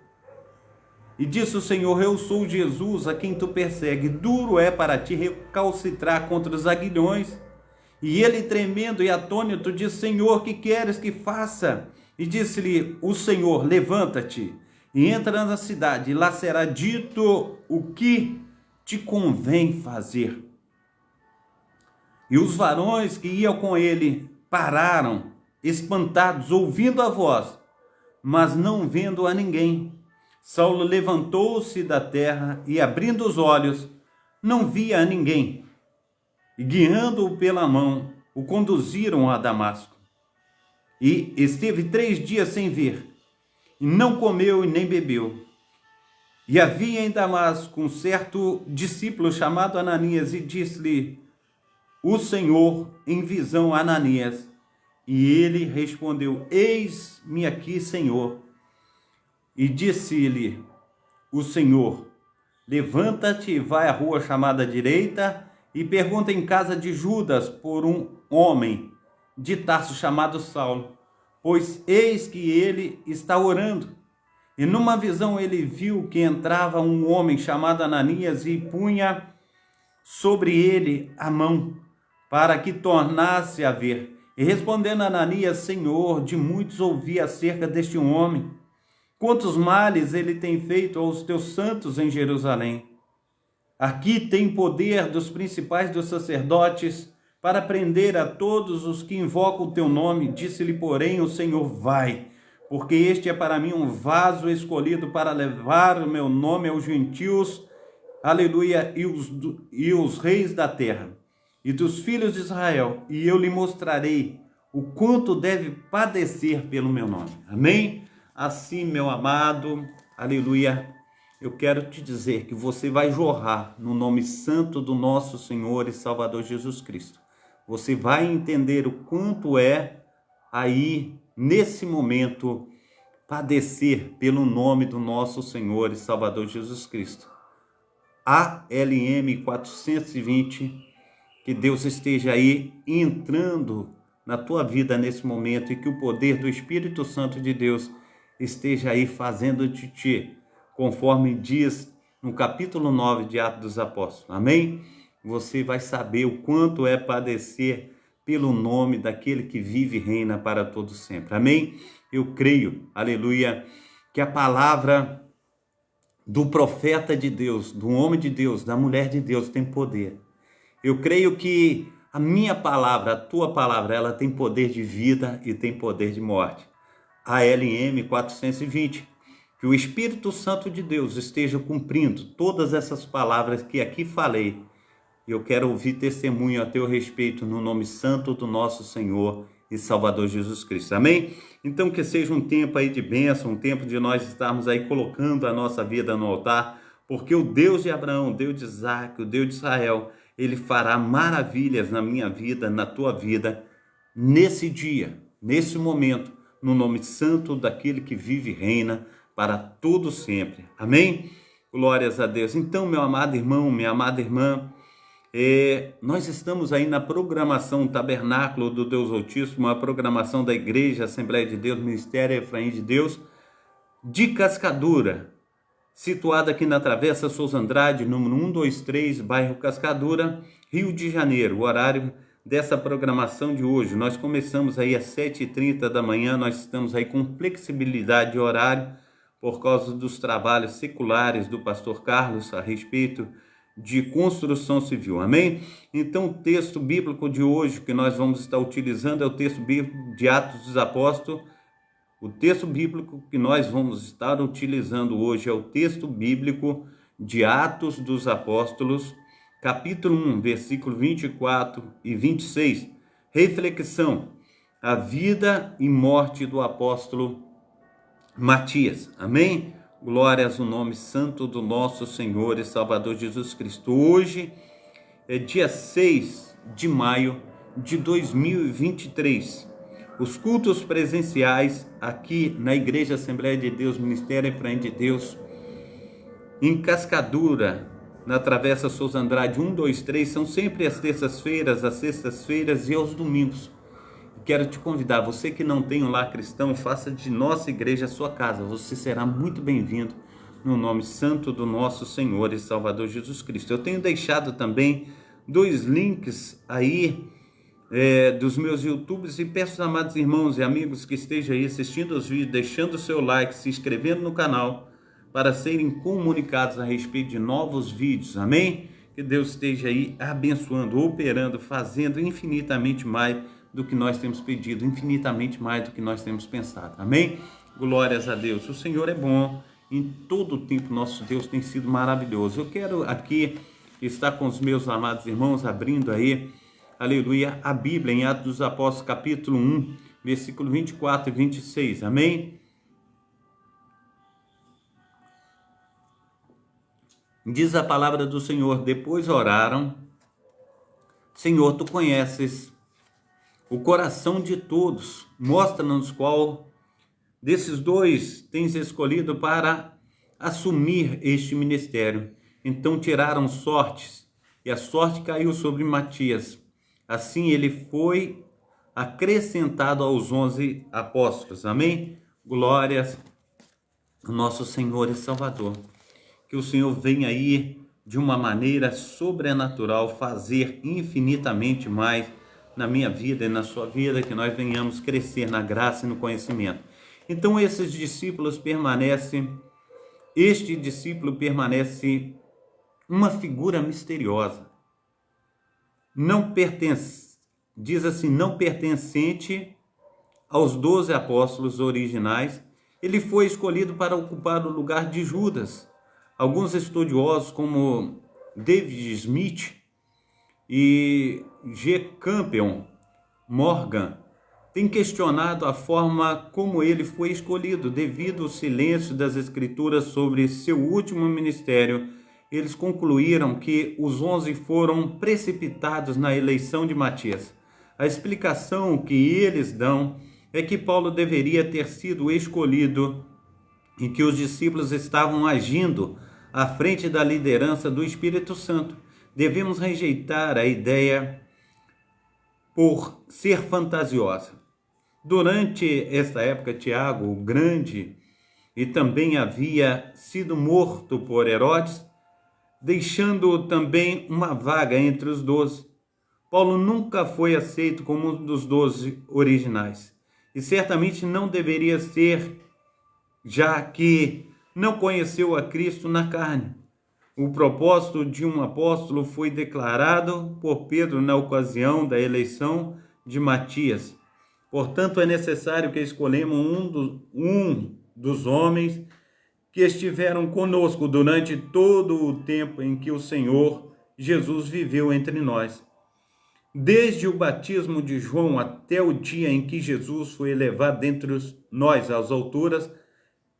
A: E disse o Senhor: eu sou Jesus, a quem tu persegue. Duro é para ti recalcitrar contra os aguilhões. E ele, tremendo e atônito, disse: Senhor, que queres que faça? E disse-lhe o Senhor: levanta-te e entra na cidade, e lá será dito o que te convém fazer. E os varões que iam com ele pararam, espantados, ouvindo a voz, mas não vendo a ninguém. Saulo levantou-se da terra e, abrindo os olhos, não via a ninguém. E, guiando-o pela mão, o conduziram a Damasco. E esteve 3 dias sem ver, e não comeu e nem bebeu. E havia em Damasco um certo discípulo chamado Ananias, e disse-lhe o Senhor em visão a Ananias. E ele respondeu: eis-me aqui, Senhor. E disse-lhe o Senhor: levanta-te e vai à rua chamada direita, e pergunta em casa de Judas por um homem de Tarso chamado Saulo, pois eis que ele está orando. E numa visão ele viu que entrava um homem chamado Ananias e punha sobre ele a mão, para que tornasse a ver. E respondendo Ananias: Senhor, de muitos ouvi acerca deste homem, quantos males ele tem feito aos teus santos em Jerusalém. Aqui tem poder dos principais dos sacerdotes para prender a todos os que invocam o teu nome. Disse-lhe, porém, o Senhor: vai, porque este é para mim um vaso escolhido para levar o meu nome aos gentios, aleluia, e os reis da terra, e dos filhos de Israel, e eu lhe mostrarei o quanto deve padecer pelo meu nome. Amém? Assim, meu amado, aleluia, eu quero te dizer que você vai jorrar no nome santo do nosso Senhor e Salvador Jesus Cristo. Você vai entender o quanto é aí, nesse momento, padecer pelo nome do nosso Senhor e Salvador Jesus Cristo. ALM 420, que Deus esteja aí entrando na tua vida nesse momento e que o poder do Espírito Santo de Deus esteja aí fazendo de ti, conforme diz no capítulo 9 de Atos dos Apóstolos. Amém? Você vai saber o quanto é padecer pelo nome daquele que vive e reina para todo sempre. Amém? Eu creio, aleluia, que a palavra do profeta de Deus, do homem de Deus, da mulher de Deus tem poder. Eu creio que a minha palavra, a tua palavra, ela tem poder de vida e tem poder de morte. ALM 420, que o Espírito Santo de Deus esteja cumprindo todas essas palavras que aqui falei. Eu quero ouvir testemunho a teu respeito no nome santo do nosso Senhor e Salvador Jesus Cristo. Amém? Então que seja um tempo aí de bênção, um tempo de nós estarmos aí colocando a nossa vida no altar, porque o Deus de Abraão, o Deus de Isaac, o Deus de Israel, Ele fará maravilhas na minha vida, na tua vida, nesse dia, nesse momento, no nome santo daquele que vive e reina para todo sempre. Amém? Glórias a Deus. Então, meu amado irmão, minha amada irmã, nós estamos aí na programação Tabernáculo do Deus Altíssimo, a programação da Igreja Assembleia de Deus, Ministério Efraim de Deus, de Cascadura, situada aqui na Travessa Souza Andrade, número 123, bairro Cascadura, Rio de Janeiro. O horário dessa programação de hoje, nós começamos aí às 7h30 da manhã, nós estamos aí com flexibilidade de horário, por causa dos trabalhos seculares do pastor Carlos a respeito de construção civil, amém? Então o texto bíblico de hoje que nós vamos estar utilizando é o texto bíblico de Atos dos Apóstolos. O texto bíblico que nós vamos estar utilizando hoje é o texto bíblico de Atos dos Apóstolos, capítulo 1, versículo 24 e 26. Reflexão: a vida e morte do apóstolo Matias, amém? Glórias ao nome santo do nosso Senhor e Salvador Jesus Cristo. Hoje é dia 6 de maio de 2023. Os cultos presenciais aqui na Igreja Assembleia de Deus, Ministério Efraim de Deus, em Cascadura, na Travessa Souza Andrade 123, são sempre às terças-feiras, às sextas-feiras e aos domingos. Quero te convidar, você que não tem um lar cristão, faça de nossa igreja a sua casa. Você será muito bem-vindo no nome santo do nosso Senhor e Salvador Jesus Cristo. Eu tenho deixado também 2 links aí dos meus YouTubes e peço, amados irmãos e amigos que estejam aí assistindo os vídeos, deixando o seu like, se inscrevendo no canal para serem comunicados a respeito de novos vídeos. Amém? Que Deus esteja aí abençoando, operando, fazendo infinitamente mais do que nós temos pedido, infinitamente mais do que nós temos pensado. Amém? Glórias a Deus. O Senhor é bom, em todo o tempo nosso Deus tem sido maravilhoso. Eu quero aqui estar com os meus amados irmãos, abrindo aí, aleluia, a Bíblia em Atos dos Apóstolos, capítulo 1, versículo 24 e 26. Amém? Diz a palavra do Senhor: depois oraram: Senhor, tu conheces o coração de todos, mostra-nos qual desses 2 tens escolhido para assumir este ministério. Então tiraram sortes, e a sorte caiu sobre Matias. Assim ele foi acrescentado aos 11 apóstolos. Amém? Glórias ao nosso Senhor e Salvador. Que o Senhor venha aí de uma maneira sobrenatural fazer infinitamente mais na minha vida e na sua vida, que nós venhamos crescer na graça e no conhecimento. Então esses discípulos este discípulo permanece uma figura misteriosa, não pertence, diz assim, não pertencente aos 12 apóstolos originais. Ele foi escolhido para ocupar o lugar de Judas. Alguns estudiosos, como David Smith e G. Campion Morgan, têm questionado a forma como ele foi escolhido. Devido ao silêncio das Escrituras sobre seu último ministério, eles concluíram que os 11 foram precipitados na eleição de Matias. A explicação que eles dão é que Paulo deveria ter sido escolhido e que os discípulos estavam agindo à frente da liderança do Espírito Santo. Devemos rejeitar a ideia por ser fantasiosa. Durante esta época, Tiago, o grande, e também havia sido morto por Herodes, deixando também uma vaga entre os 12. Paulo nunca foi aceito como um dos 12 originais, e certamente não deveria ser, já que não conheceu a Cristo na carne. O propósito de um apóstolo foi declarado por Pedro na ocasião da eleição de Matias. Portanto, é necessário que escolhemos um dos homens que estiveram conosco durante todo o tempo em que o Senhor Jesus viveu entre nós. Desde o batismo de João até o dia em que Jesus foi elevado dentre nós às alturas,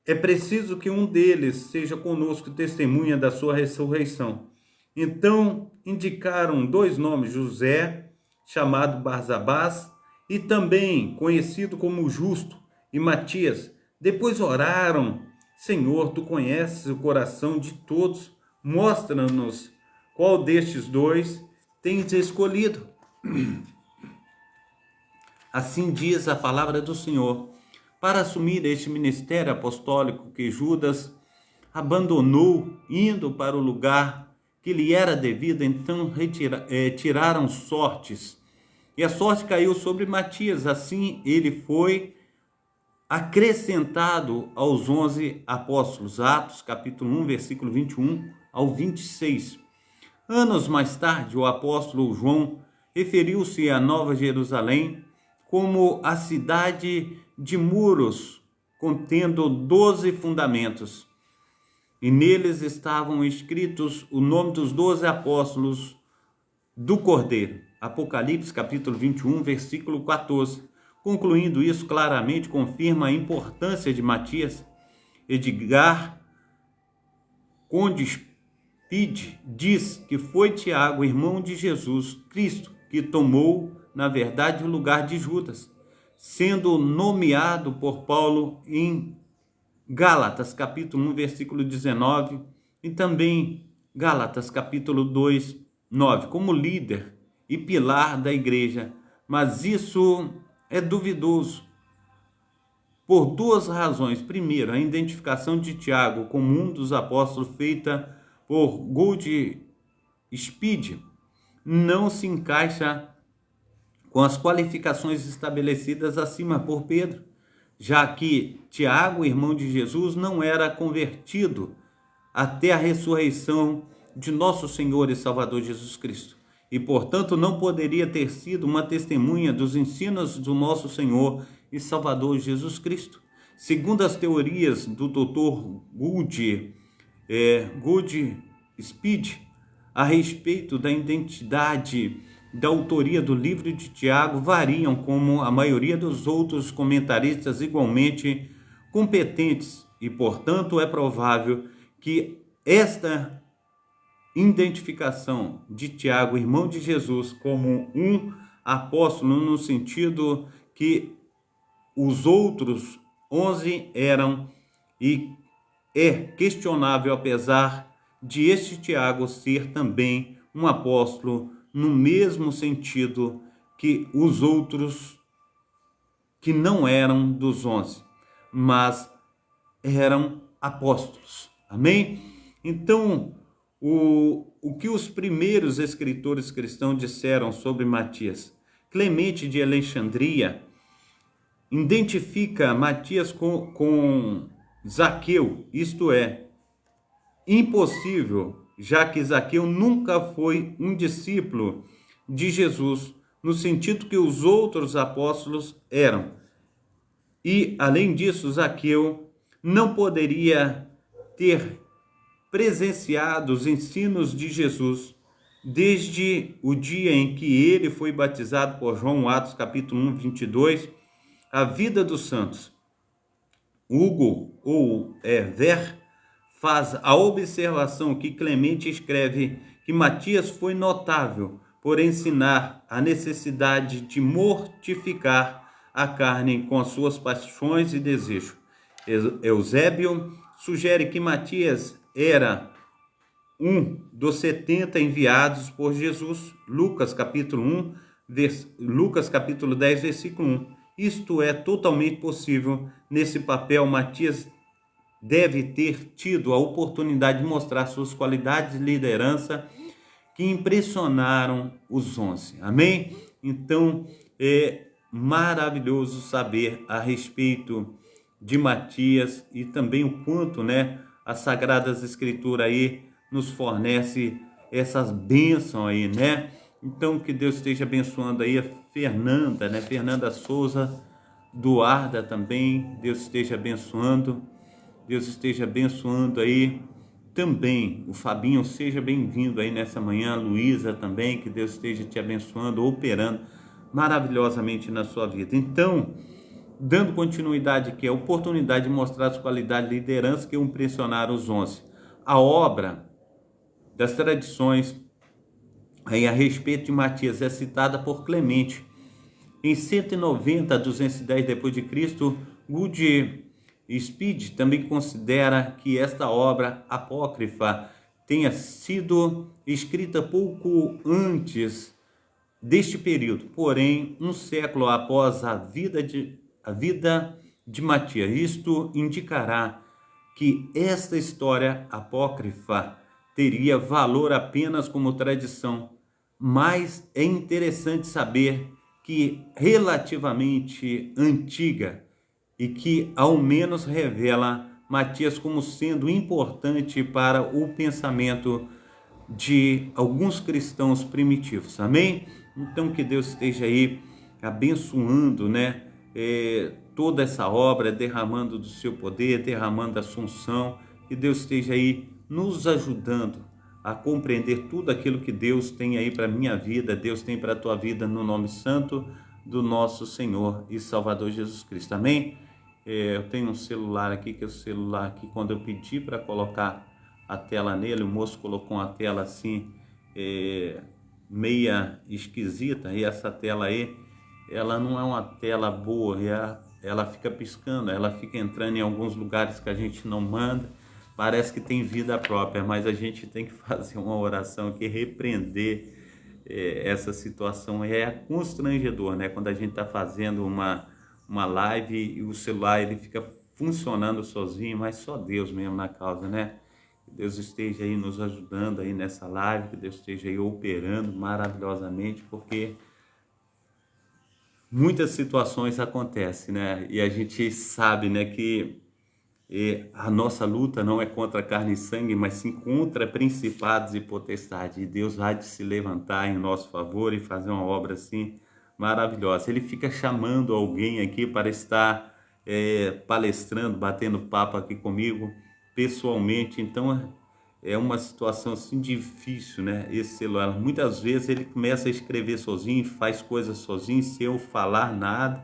A: é preciso que um deles seja conosco testemunha da sua ressurreição. Então indicaram dois nomes, José, chamado Barsabás, e também conhecido como Justo, e Matias. Depois oraram: Senhor, tu conheces o coração de todos, mostra-nos qual destes dois tens escolhido. Assim diz a palavra do Senhor. Para assumir este ministério apostólico que Judas abandonou, indo para o lugar que lhe era devido, então tiraram sortes. E a sorte caiu sobre Matias. Assim ele foi acrescentado aos 11 apóstolos. Atos capítulo 1, versículo 21 ao 26. Anos mais tarde, o apóstolo João referiu-se à Nova Jerusalém como a cidade de muros, contendo 12 fundamentos. E neles estavam escritos o nome dos 12 apóstolos do Cordeiro. Apocalipse capítulo 21, versículo 14. Concluindo isso, claramente confirma a importância de Matias. Edgar Conde Pide diz que foi Tiago, irmão de Jesus Cristo, que tomou, na verdade, o lugar de Judas, sendo nomeado por Paulo em Gálatas, capítulo 1, versículo 19, e também Gálatas, capítulo 2, 9, como líder e pilar da igreja. Mas isso é duvidoso por duas razões. Primeiro, a identificação de Tiago como um dos apóstolos feita por Goldspeed não se encaixa com as qualificações estabelecidas acima por Pedro, já que Tiago, irmão de Jesus, não era convertido até a ressurreição de nosso Senhor e Salvador Jesus Cristo, e portanto não poderia ter sido uma testemunha dos ensinos do nosso Senhor e Salvador Jesus Cristo. Segundo as teorias do Dr. Goldspeed a respeito da identidade da autoria do livro de Tiago variam, como a maioria dos outros comentaristas igualmente competentes, e portanto é provável que esta identificação de Tiago, irmão de Jesus, como um apóstolo, no sentido que os outros 11 eram, e é questionável, apesar de este Tiago ser também um apóstolo no mesmo sentido que os outros que não eram dos 11, mas eram apóstolos. Amém? Então, o que os primeiros escritores cristãos disseram sobre Matias? Clemente de Alexandria identifica Matias com Zaqueu, isto é, impossível, já que Zaqueu nunca foi um discípulo de Jesus, no sentido que os outros apóstolos eram. E, além disso, Zaqueu não poderia ter presenciado os ensinos de Jesus desde o dia em que ele foi batizado por João, Atos capítulo 1, 22, a vida dos santos. Hugo, ou Ver, faz a observação que Clemente escreve que Matias foi notável por ensinar a necessidade de mortificar a carne com as suas paixões e desejos. Eusébio sugere que Matias era um dos 70 enviados por Jesus. Lucas capítulo 10, versículo 1. Isto é totalmente possível. Nesse papel, Matias deve ter tido a oportunidade de mostrar suas qualidades de liderança que impressionaram os 11. Amém? Então, é maravilhoso saber a respeito de Matias e também o quanto, as Sagradas Escrituras aí nos fornece essas bênçãos aí, Então, que Deus esteja abençoando aí a Fernanda, Fernanda Souza, Duarda também, Deus esteja abençoando aí também. O Fabinho, seja bem-vindo aí nessa manhã. A Luísa também, que Deus esteja te abençoando, operando maravilhosamente na sua vida. Então, dando continuidade aqui, a oportunidade de mostrar as qualidades de liderança que impressionaram os 11. A obra das tradições aí a respeito de Matias é citada por Clemente. Em 190 a 210 depois de Cristo, Speed também considera que esta obra apócrifa tenha sido escrita pouco antes deste período, porém um século após a vida de Matias. Isto indicará que esta história apócrifa teria valor apenas como tradição, mas é interessante saber que relativamente antiga e que ao menos revela Matias como sendo importante para o pensamento de alguns cristãos primitivos. Amém? Então que Deus esteja aí abençoando, né? Toda essa obra, derramando do seu poder, derramando a assunção, que Deus esteja aí nos ajudando a compreender tudo aquilo que Deus tem aí para a minha vida, Deus tem para a tua vida, no nome santo do nosso Senhor e Salvador Jesus Cristo. Amém? Eu tenho um celular aqui, que é o celular que quando eu pedi para colocar a tela nele, o moço colocou uma tela assim, meia esquisita, e essa tela aí, ela não é uma tela boa, ela fica piscando, ela fica entrando em alguns lugares que a gente não manda, parece que tem vida própria, mas a gente tem que fazer uma oração aqui, repreender essa situação. É constrangedor, né? Quando a gente está fazendo uma live e o celular ele fica funcionando sozinho, mas só Deus mesmo na causa, né? Que Deus esteja aí nos ajudando aí nessa live, que Deus esteja aí operando maravilhosamente, porque muitas situações acontecem, né? E a gente sabe, né, que a nossa luta não é contra carne e sangue, mas sim contra principados e potestades. E Deus há de se levantar em nosso favor e fazer uma obra assim maravilhosa. Ele fica chamando alguém aqui para estar palestrando, batendo papo aqui comigo pessoalmente. Então é uma situação assim difícil, né? Esse celular, muitas vezes ele começa a escrever sozinho, faz coisas sozinho, sem eu falar nada,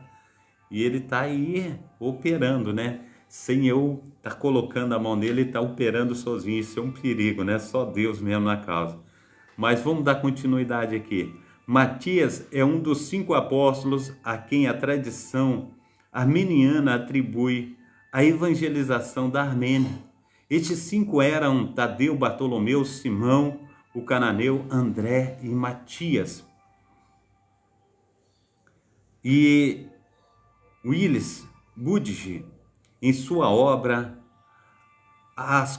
A: e ele está aí operando, né? Sem eu estar colocando a mão nele, ele está operando sozinho. Isso é um perigo, né? Só Deus mesmo na causa. Mas vamos dar continuidade aqui. Matias é um dos 5 apóstolos a quem a tradição armeniana atribui a evangelização da Armênia. Estes 5 eram Tadeu, Bartolomeu, Simão, o cananeu, André e Matias. E Willis Budge, em sua obra As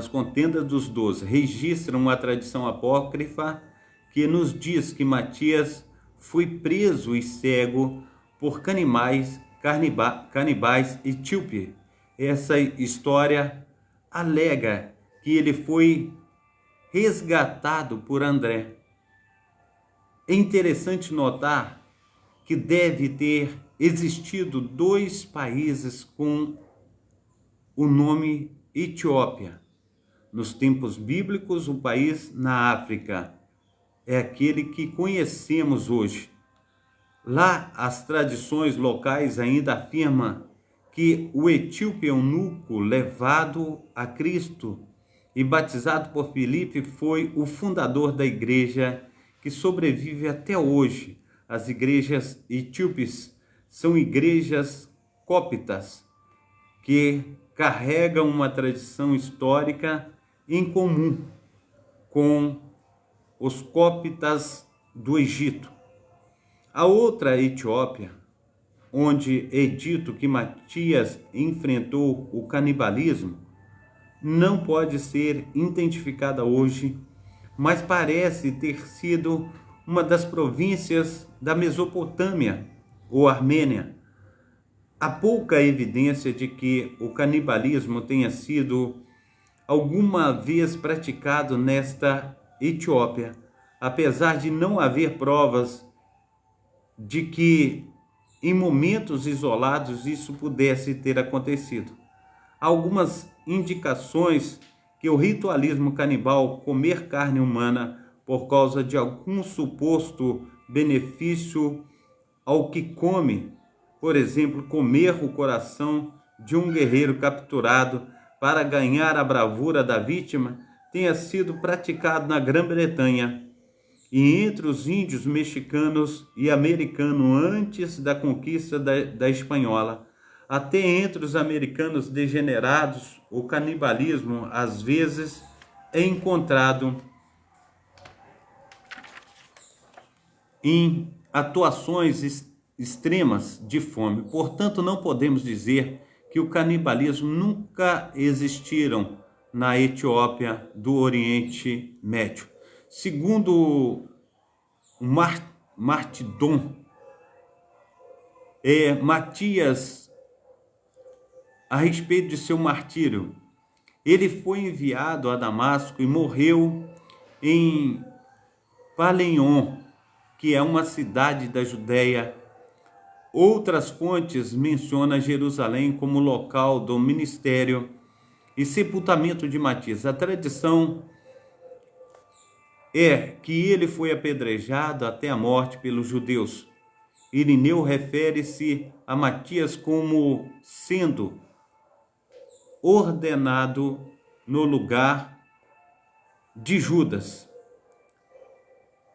A: Contendas dos 12, registram uma tradição apócrifa que nos diz que Matias foi preso e cego por canibais etíopes. Essa história alega que ele foi resgatado por André. É interessante notar que deve ter existido 2 países com o nome Etiópia. Nos tempos bíblicos, o país na África é aquele que conhecemos hoje. Lá, as tradições locais ainda afirmam que o etíope eunuco levado a Cristo e batizado por Filipe foi o fundador da igreja que sobrevive até hoje. As igrejas etíopes são igrejas cóptas que carregam uma tradição histórica em comum com os cóptas do Egito. A outra Etiópia, onde é dito que Matias enfrentou o canibalismo, não pode ser identificada hoje, mas parece ter sido uma das províncias da Mesopotâmia ou Armênia. Há pouca evidência de que o canibalismo tenha sido alguma vez praticado nesta Etiópia, apesar de não haver provas de que em momentos isolados isso pudesse ter acontecido. Há algumas indicações que o ritualismo canibal, comer carne humana por causa de algum suposto benefício ao que come, por exemplo, comer o coração de um guerreiro capturado para ganhar a bravura da vítima, tenha sido praticado na Grã-Bretanha e entre os índios mexicanos e americanos antes da conquista da espanhola. Até entre os americanos degenerados, o canibalismo às vezes é encontrado em atuações extremas de fome. Portanto, não podemos dizer que o canibalismo nunca existiram na Etiópia do Oriente Médio. Segundo Martidon, Matias, a respeito de seu martírio, ele foi enviado a Damasco e morreu em Paleion, que é uma cidade da Judéia. Outras fontes mencionam Jerusalém como local do ministério e sepultamento de Matias. A tradição é que ele foi apedrejado até a morte pelos judeus. Irineu refere-se a Matias como sendo ordenado no lugar de Judas.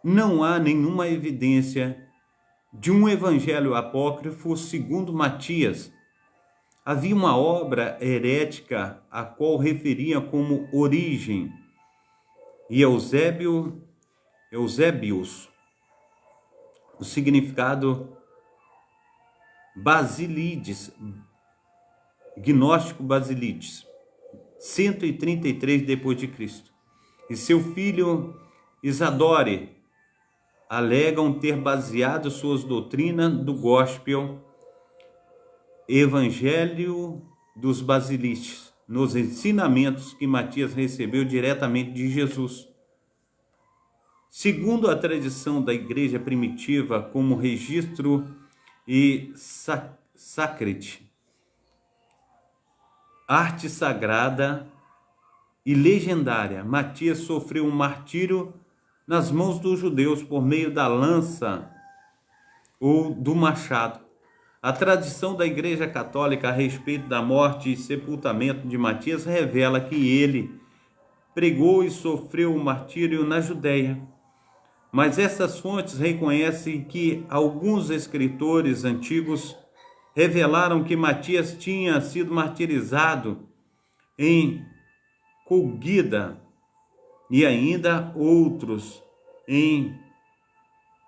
A: Não há nenhuma evidência de um evangelho apócrifo segundo Matias. Havia uma obra herética a qual referia como origem, e Eusébius, o significado Basílides, gnóstico Basílides, 133 depois de Cristo. E seu filho Isadore alegam ter baseado suas doutrinas do gospel Evangelho dos Basilistas nos ensinamentos que Matias recebeu diretamente de Jesus. Segundo a tradição da igreja primitiva, como registro e sacrete, arte sagrada e legendária, Matias sofreu um martírio nas mãos dos judeus por meio da lança ou do machado. A tradição da Igreja Católica a respeito da morte e sepultamento de Matias revela que ele pregou e sofreu o martírio na Judéia. Mas essas fontes reconhecem que alguns escritores antigos revelaram que Matias tinha sido martirizado em Colguida e ainda outros em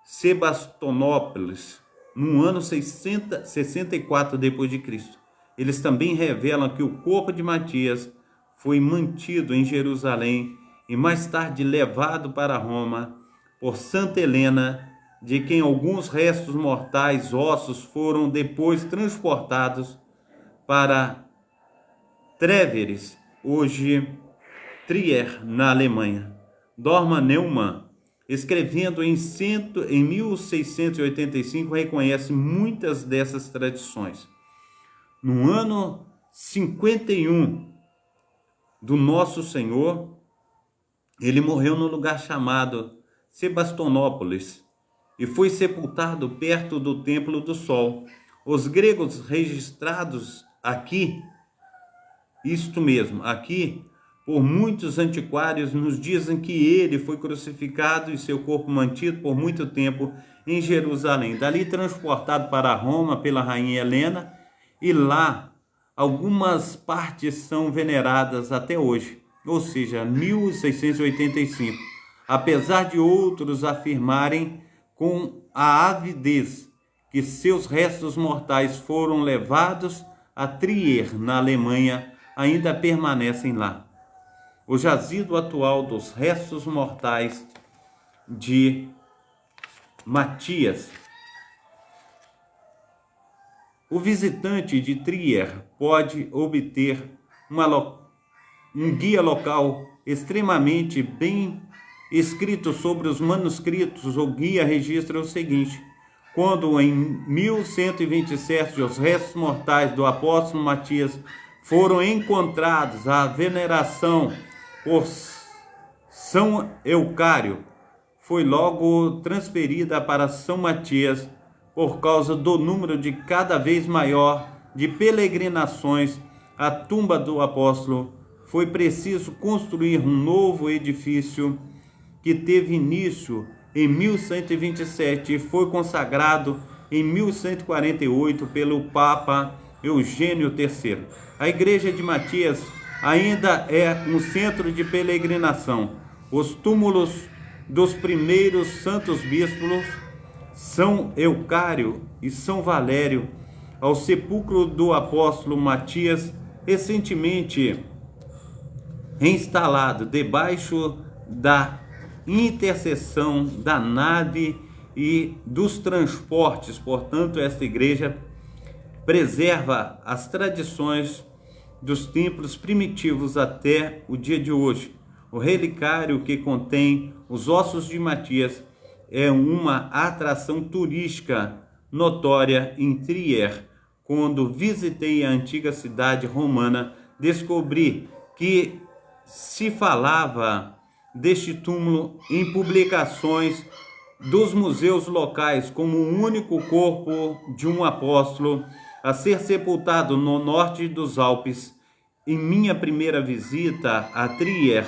A: Sebastonópolis, no ano 64 depois de Cristo. Eles também revelam que o corpo de Matias foi mantido em Jerusalém e mais tarde levado para Roma por Santa Helena, de quem alguns restos mortais, ossos, foram depois transportados para Trèveris, hoje Trier, na Alemanha. Dorma Neumann, escrevendo em 1685, reconhece muitas dessas tradições. No ano 51 do Nosso Senhor, ele morreu no lugar chamado Sebastonópolis e foi sepultado perto do Templo do Sol. Os gregos registrados aqui, isto mesmo, aqui, por muitos antiquários, nos dizem que ele foi crucificado e seu corpo mantido por muito tempo em Jerusalém. Dali transportado para Roma pela rainha Helena, e lá algumas partes são veneradas até hoje, ou seja, 1685. Apesar de outros afirmarem com a avidez que seus restos mortais foram levados a Trier, na Alemanha, ainda permanecem lá. O jazido atual dos restos mortais de Matias. O visitante de Trier pode obter um guia local extremamente bem escrito sobre os manuscritos. O guia registra o seguinte: quando em 1127 os restos mortais do apóstolo Matias foram encontrados a veneração por São Eucário foi logo transferida para São Matias por causa do número de cada vez maior de peregrinações à tumba do apóstolo. Foi preciso construir um novo edifício que teve início em 1127 e foi consagrado em 1148 pelo Papa Eugênio III. A igreja de Matias ainda é um centro de peregrinação. Os túmulos dos primeiros santos bispos, São Eucário e São Valério, ao sepulcro do apóstolo Matias, recentemente instalado debaixo da intercessão da nave e dos transportes. Portanto, esta igreja preserva as tradições dos templos primitivos até o dia de hoje. O relicário que contém os ossos de Matias é uma atração turística notória em Trier. Quando visitei a antiga cidade romana, descobri que se falava deste túmulo em publicações dos museus locais como o único corpo de um apóstolo a ser sepultado no norte dos Alpes. Em minha primeira visita a Trier,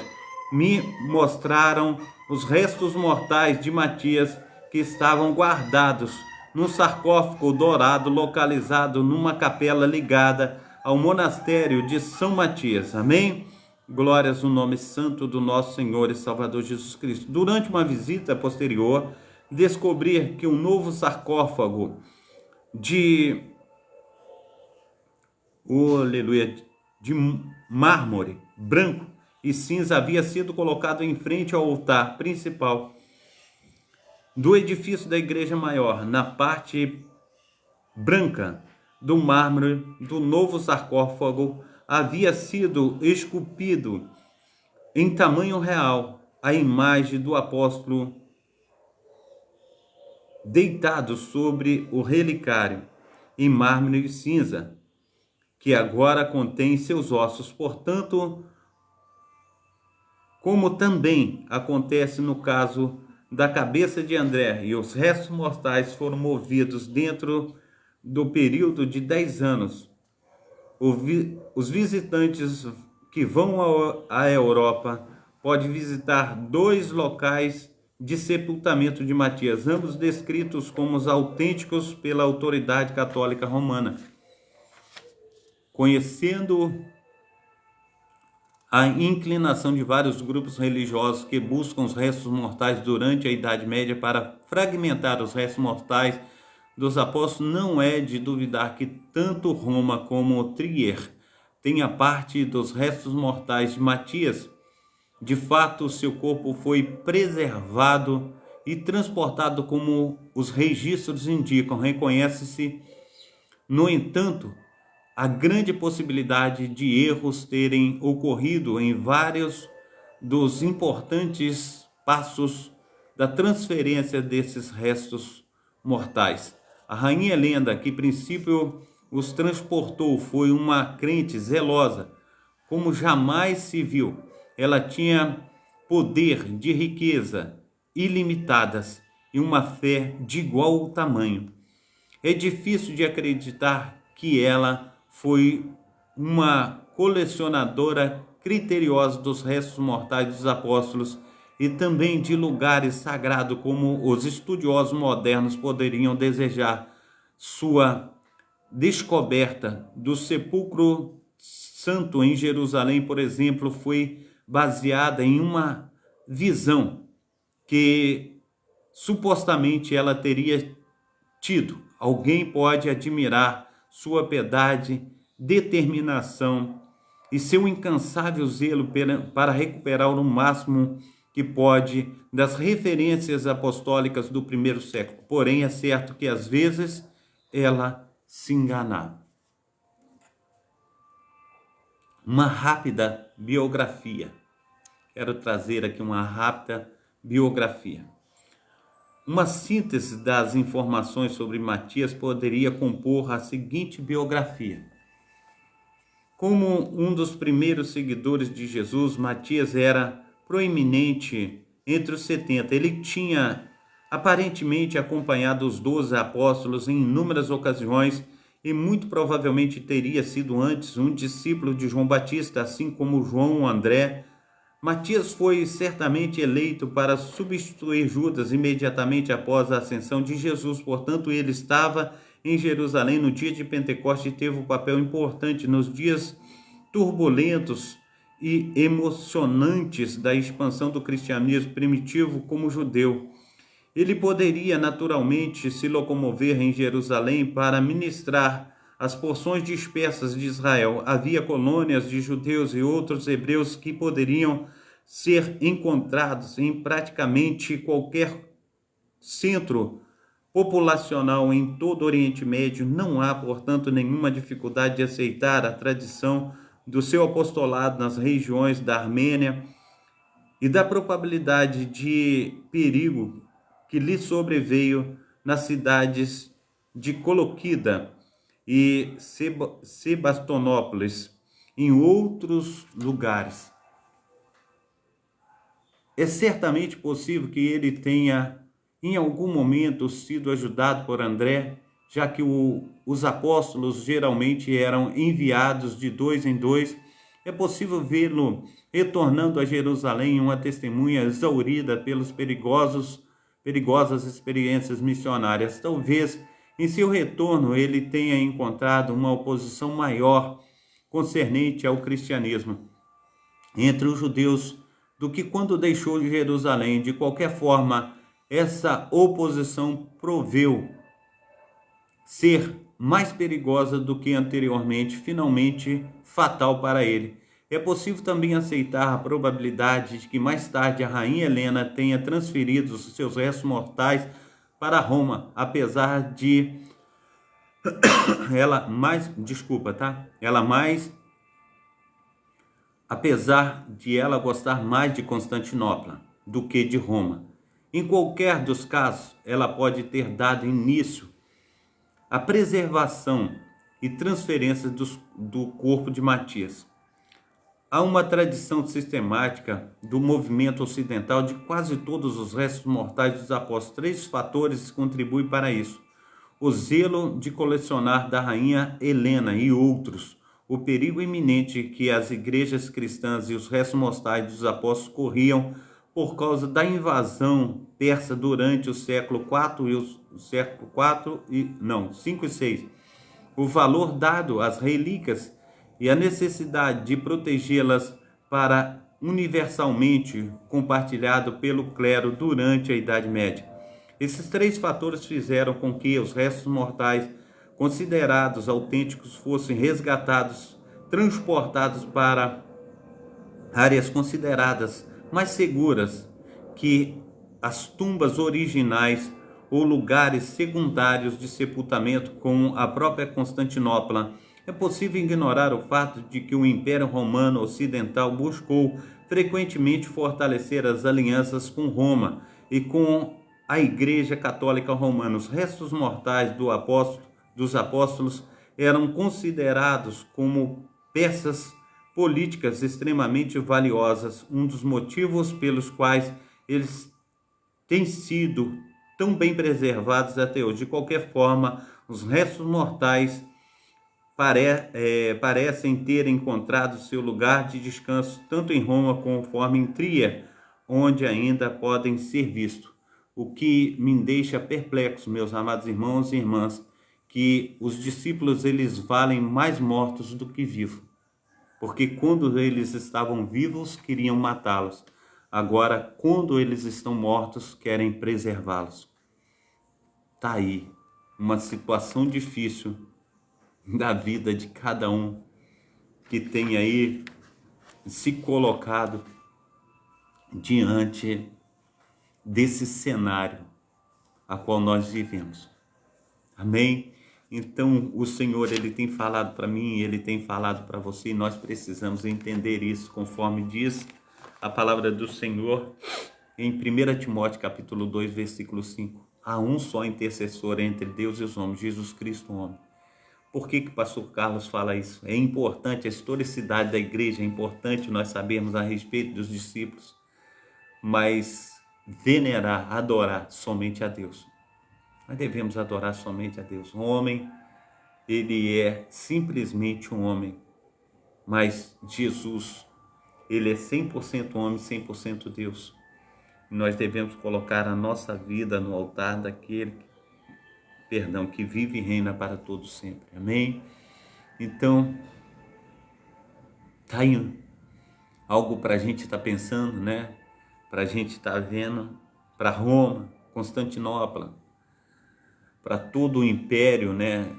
A: me mostraram os restos mortais de Matias que estavam guardados num sarcófago dourado localizado numa capela ligada ao monastério de São Matias. Amém? Glórias no nome santo do nosso Senhor e Salvador Jesus Cristo. Durante uma visita posterior, descobri que um novo sarcófago de mármore branco e cinza havia sido colocado em frente ao altar principal do edifício da igreja maior. Na parte branca do mármore do novo sarcófago havia sido esculpido em tamanho real a imagem do apóstolo deitado sobre o relicário em mármore cinza, que agora contém seus ossos. Portanto, como também acontece no caso da cabeça de André, e os restos mortais foram movidos dentro do período de 10 anos. Os visitantes que vão à Europa podem visitar 2 locais de sepultamento de Matias, ambos descritos como os autênticos pela autoridade católica romana. Conhecendo a inclinação de vários grupos religiosos que buscam os restos mortais durante a Idade Média para fragmentar os restos mortais dos apóstolos, não é de duvidar que tanto Roma como Trier tenha parte dos restos mortais de Matias. De fato, seu corpo foi preservado e transportado como os registros indicam. Reconhece-se, no entanto, a grande possibilidade de erros terem ocorrido em vários dos importantes passos da transferência desses restos mortais. A rainha Helena, que a princípio os transportou, foi uma crente zelosa, como jamais se viu. Ela tinha poder de riqueza ilimitadas e uma fé de igual tamanho. É difícil de acreditar que ela foi uma colecionadora criteriosa dos restos mortais dos apóstolos e também de lugares sagrados, como os estudiosos modernos poderiam desejar. Sua descoberta do sepulcro santo em Jerusalém, por exemplo, foi baseada em uma visão que supostamente ela teria tido. Alguém pode admirar sua piedade, determinação e seu incansável zelo para recuperar o máximo que pode das referências apostólicas do primeiro século. Porém, é certo que às vezes ela se enganava. Uma rápida biografia. Quero trazer aqui uma rápida biografia. Uma síntese das informações sobre Matias poderia compor a seguinte biografia. Como um dos primeiros seguidores de Jesus, Matias era proeminente entre os 70. Ele tinha aparentemente acompanhado os 12 apóstolos em inúmeras ocasiões e muito provavelmente teria sido antes um discípulo de João Batista, assim como João André. Matias foi certamente eleito para substituir Judas imediatamente após a ascensão de Jesus, portanto, ele estava em Jerusalém no dia de Pentecostes e teve um papel importante nos dias turbulentos e emocionantes da expansão do cristianismo primitivo como judeu. Ele poderia naturalmente se locomover em Jerusalém para ministrar as porções dispersas de Israel. Havia colônias de judeus e outros hebreus que poderiam ser encontrados em praticamente qualquer centro populacional em todo o Oriente Médio. Não há, portanto, nenhuma dificuldade de aceitar a tradição do seu apostolado nas regiões da Armênia e da probabilidade de perigo que lhe sobreveio nas cidades de Colquida e Sebastonópolis, em outros lugares. É certamente possível que ele tenha, em algum momento, sido ajudado por André, já que os apóstolos geralmente eram enviados de 2 em 2. É possível vê-lo retornando a Jerusalém, uma testemunha exaurida pelas perigosas experiências missionárias. Talvez, em seu retorno, ele tenha encontrado uma oposição maior concernente ao cristianismo entre os judeus do que quando deixou de Jerusalém. De qualquer forma, essa oposição proveu ser mais perigosa do que anteriormente, finalmente fatal para ele. É possível também aceitar a probabilidade de que mais tarde a rainha Helena tenha transferido os seus restos mortais para Roma, apesar de apesar de ela gostar mais de Constantinopla do que de Roma. Em qualquer dos casos, ela pode ter dado início à preservação e transferência do corpo de Matias. Há uma tradição sistemática do movimento ocidental de quase todos os restos mortais dos apóstolos. 3 fatores contribuem para isso: o zelo de colecionar da rainha Helena e outros, o perigo iminente que as igrejas cristãs e os restos mortais dos apóstolos corriam por causa da invasão persa durante o século IV e 5 e 6. O valor dado às relíquias e a necessidade de protegê-las para universalmente compartilhado pelo clero durante a Idade Média. Esses 3 fatores fizeram com que os restos mortais considerados autênticos fossem resgatados, transportados para áreas consideradas mais seguras que as tumbas originais ou lugares secundários de sepultamento, como a própria Constantinopla. É possível ignorar o fato de que o Império Romano Ocidental buscou frequentemente fortalecer as alianças com Roma e com a Igreja Católica Romana. Os restos mortais dos apóstolos eram considerados como peças políticas extremamente valiosas, um dos motivos pelos quais eles têm sido tão bem preservados até hoje. De qualquer forma, os restos mortais parecem ter encontrado seu lugar de descanso tanto em Roma conforme em Tria, onde ainda podem ser vistos. O que me deixa perplexo, meus amados irmãos e irmãs, que os discípulos eles valem mais mortos do que vivos, porque quando eles estavam vivos queriam matá-los, agora quando eles estão mortos querem preservá-los. Tá aí uma situação difícil da vida de cada um que tem aí se colocado diante desse cenário a qual nós vivemos. Amém? Então o Senhor ele tem falado para mim, ele tem falado para você, e nós precisamos entender isso conforme diz a palavra do Senhor em 1 Timóteo capítulo 2, versículo 5. Há um só intercessor entre Deus e os homens, Jesus Cristo, homem. Por que que o pastor Carlos fala isso? É importante, a historicidade da igreja, é importante nós sabermos a respeito dos discípulos, mas venerar, adorar somente a Deus. Nós devemos adorar somente a Deus. O homem, ele é simplesmente um homem, mas Jesus, ele é 100% homem, 100% Deus. E nós devemos colocar a nossa vida no altar daquele, que vive e reina para todos sempre. Amém? Então, tá aí algo para a gente estar pensando, né? Para a gente estar vendo, para Roma, Constantinopla, para todo o império, né?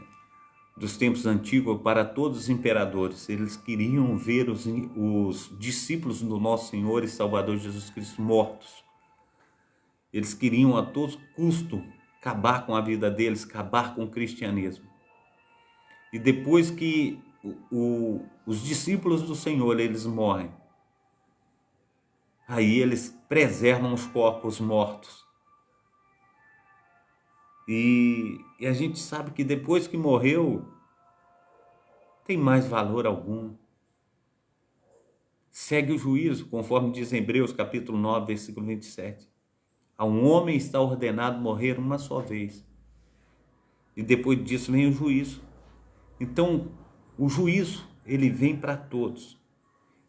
A: Dos tempos antigos, para todos os imperadores. Eles queriam ver os discípulos do nosso Senhor e Salvador Jesus Cristo mortos. Eles queriam a todo custo acabar com a vida deles, acabar com o cristianismo. E depois que os discípulos do Senhor, eles morrem, aí eles preservam os corpos mortos. E a gente sabe que depois que morreu, tem mais valor algum. Segue o juízo, conforme diz em Hebreus capítulo 9, versículo 27. A um homem está ordenado morrer uma só vez. E depois disso vem o juízo. Então, o juízo, ele vem para todos.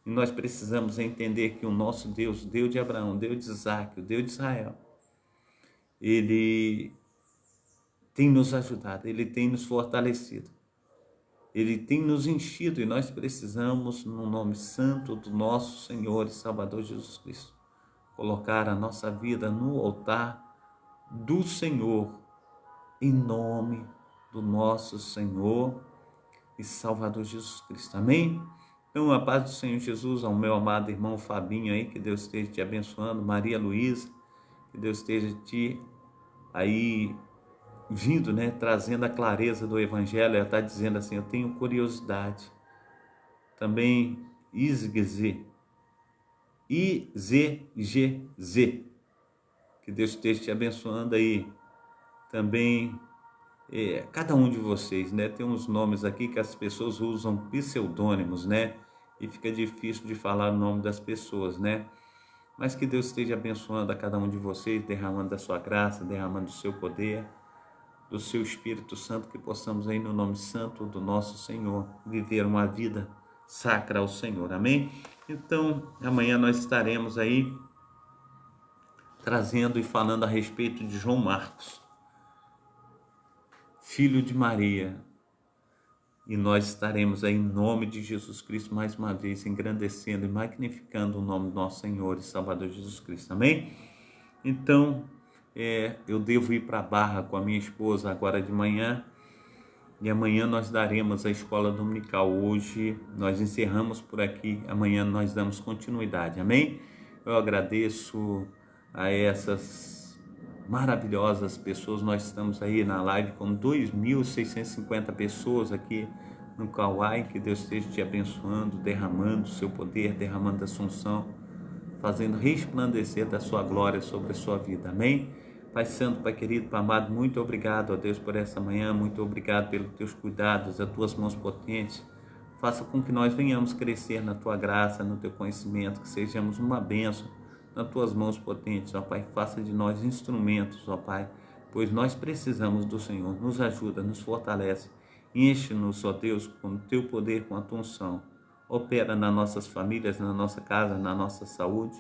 A: E nós precisamos entender que o nosso Deus, Deus de Abraão, Deus de Isaac, o Deus de Israel, ele tem nos ajudado, ele tem nos fortalecido. Ele tem nos enchido e nós precisamos, no nome santo do nosso Senhor e Salvador Jesus Cristo, colocar a nossa vida no altar do Senhor, em nome do nosso Senhor e Salvador Jesus Cristo. Amém? Então, a paz do Senhor Jesus, ao meu amado irmão Fabinho aí, que Deus esteja te abençoando, Maria Luísa, que Deus esteja te aí vindo, né, trazendo a clareza do Evangelho. Ela está dizendo assim, eu tenho curiosidade. Também IZGZ, que Deus esteja te abençoando aí. Também, cada um de vocês, né, tem uns nomes aqui que as pessoas usam pseudônimos, né, e fica difícil de falar o nome das pessoas, né, mas que Deus esteja abençoando a cada um de vocês, derramando a sua graça, derramando o seu poder, do seu Espírito Santo, que possamos aí no nome santo do nosso Senhor viver uma vida sacra ao Senhor, amém? Então, amanhã nós estaremos aí trazendo e falando a respeito de João Marcos, filho de Maria, e nós estaremos aí em nome de Jesus Cristo mais uma vez engrandecendo e magnificando o nome do nosso Senhor e Salvador Jesus Cristo, amém? Então, eu devo ir para a Barra com a minha esposa agora de manhã, e amanhã nós daremos a escola dominical. Hoje nós encerramos por aqui, amanhã nós damos continuidade, amém? Eu agradeço a essas maravilhosas pessoas. Nós estamos aí na live com 2.650 pessoas aqui no Kauai. Que Deus esteja te abençoando, derramando o seu poder, derramando a unção, fazendo resplandecer da sua glória sobre a sua vida, amém? Pai Santo, Pai querido, Pai amado, muito obrigado, ó Deus, por essa manhã, muito obrigado pelos teus cuidados, as tuas mãos potentes. Faça com que nós venhamos crescer na tua graça, no teu conhecimento, que sejamos uma bênção nas tuas mãos potentes, ó Pai. Faça de nós instrumentos, ó Pai, pois nós precisamos do Senhor. Nos ajuda, nos fortalece, enche-nos, ó Deus, com o teu poder, com a tua unção. Opera nas nossas famílias, na nossa casa, na nossa saúde.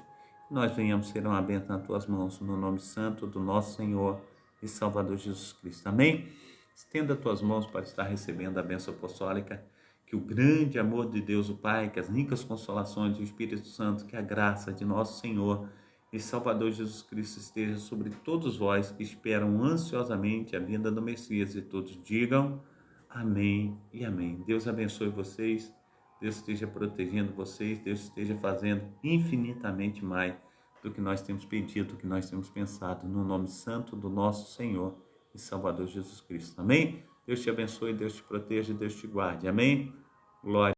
A: Nós venhamos ser uma bênção nas tuas mãos, no nome santo do nosso Senhor e Salvador Jesus Cristo. Amém? Estenda as tuas mãos para estar recebendo a bênção apostólica. Que o grande amor de Deus, o Pai, que as ricas consolações do Espírito Santo, que a graça de nosso Senhor e Salvador Jesus Cristo esteja sobre todos vós que esperam ansiosamente a vinda do Messias, e todos digam amém e amém. Deus abençoe vocês. Deus esteja protegendo vocês, Deus esteja fazendo infinitamente mais do que nós temos pedido, do que nós temos pensado, no nome santo do nosso Senhor e Salvador Jesus Cristo. Amém? Deus te abençoe, Deus te proteja, Deus te guarde. Amém? Glória.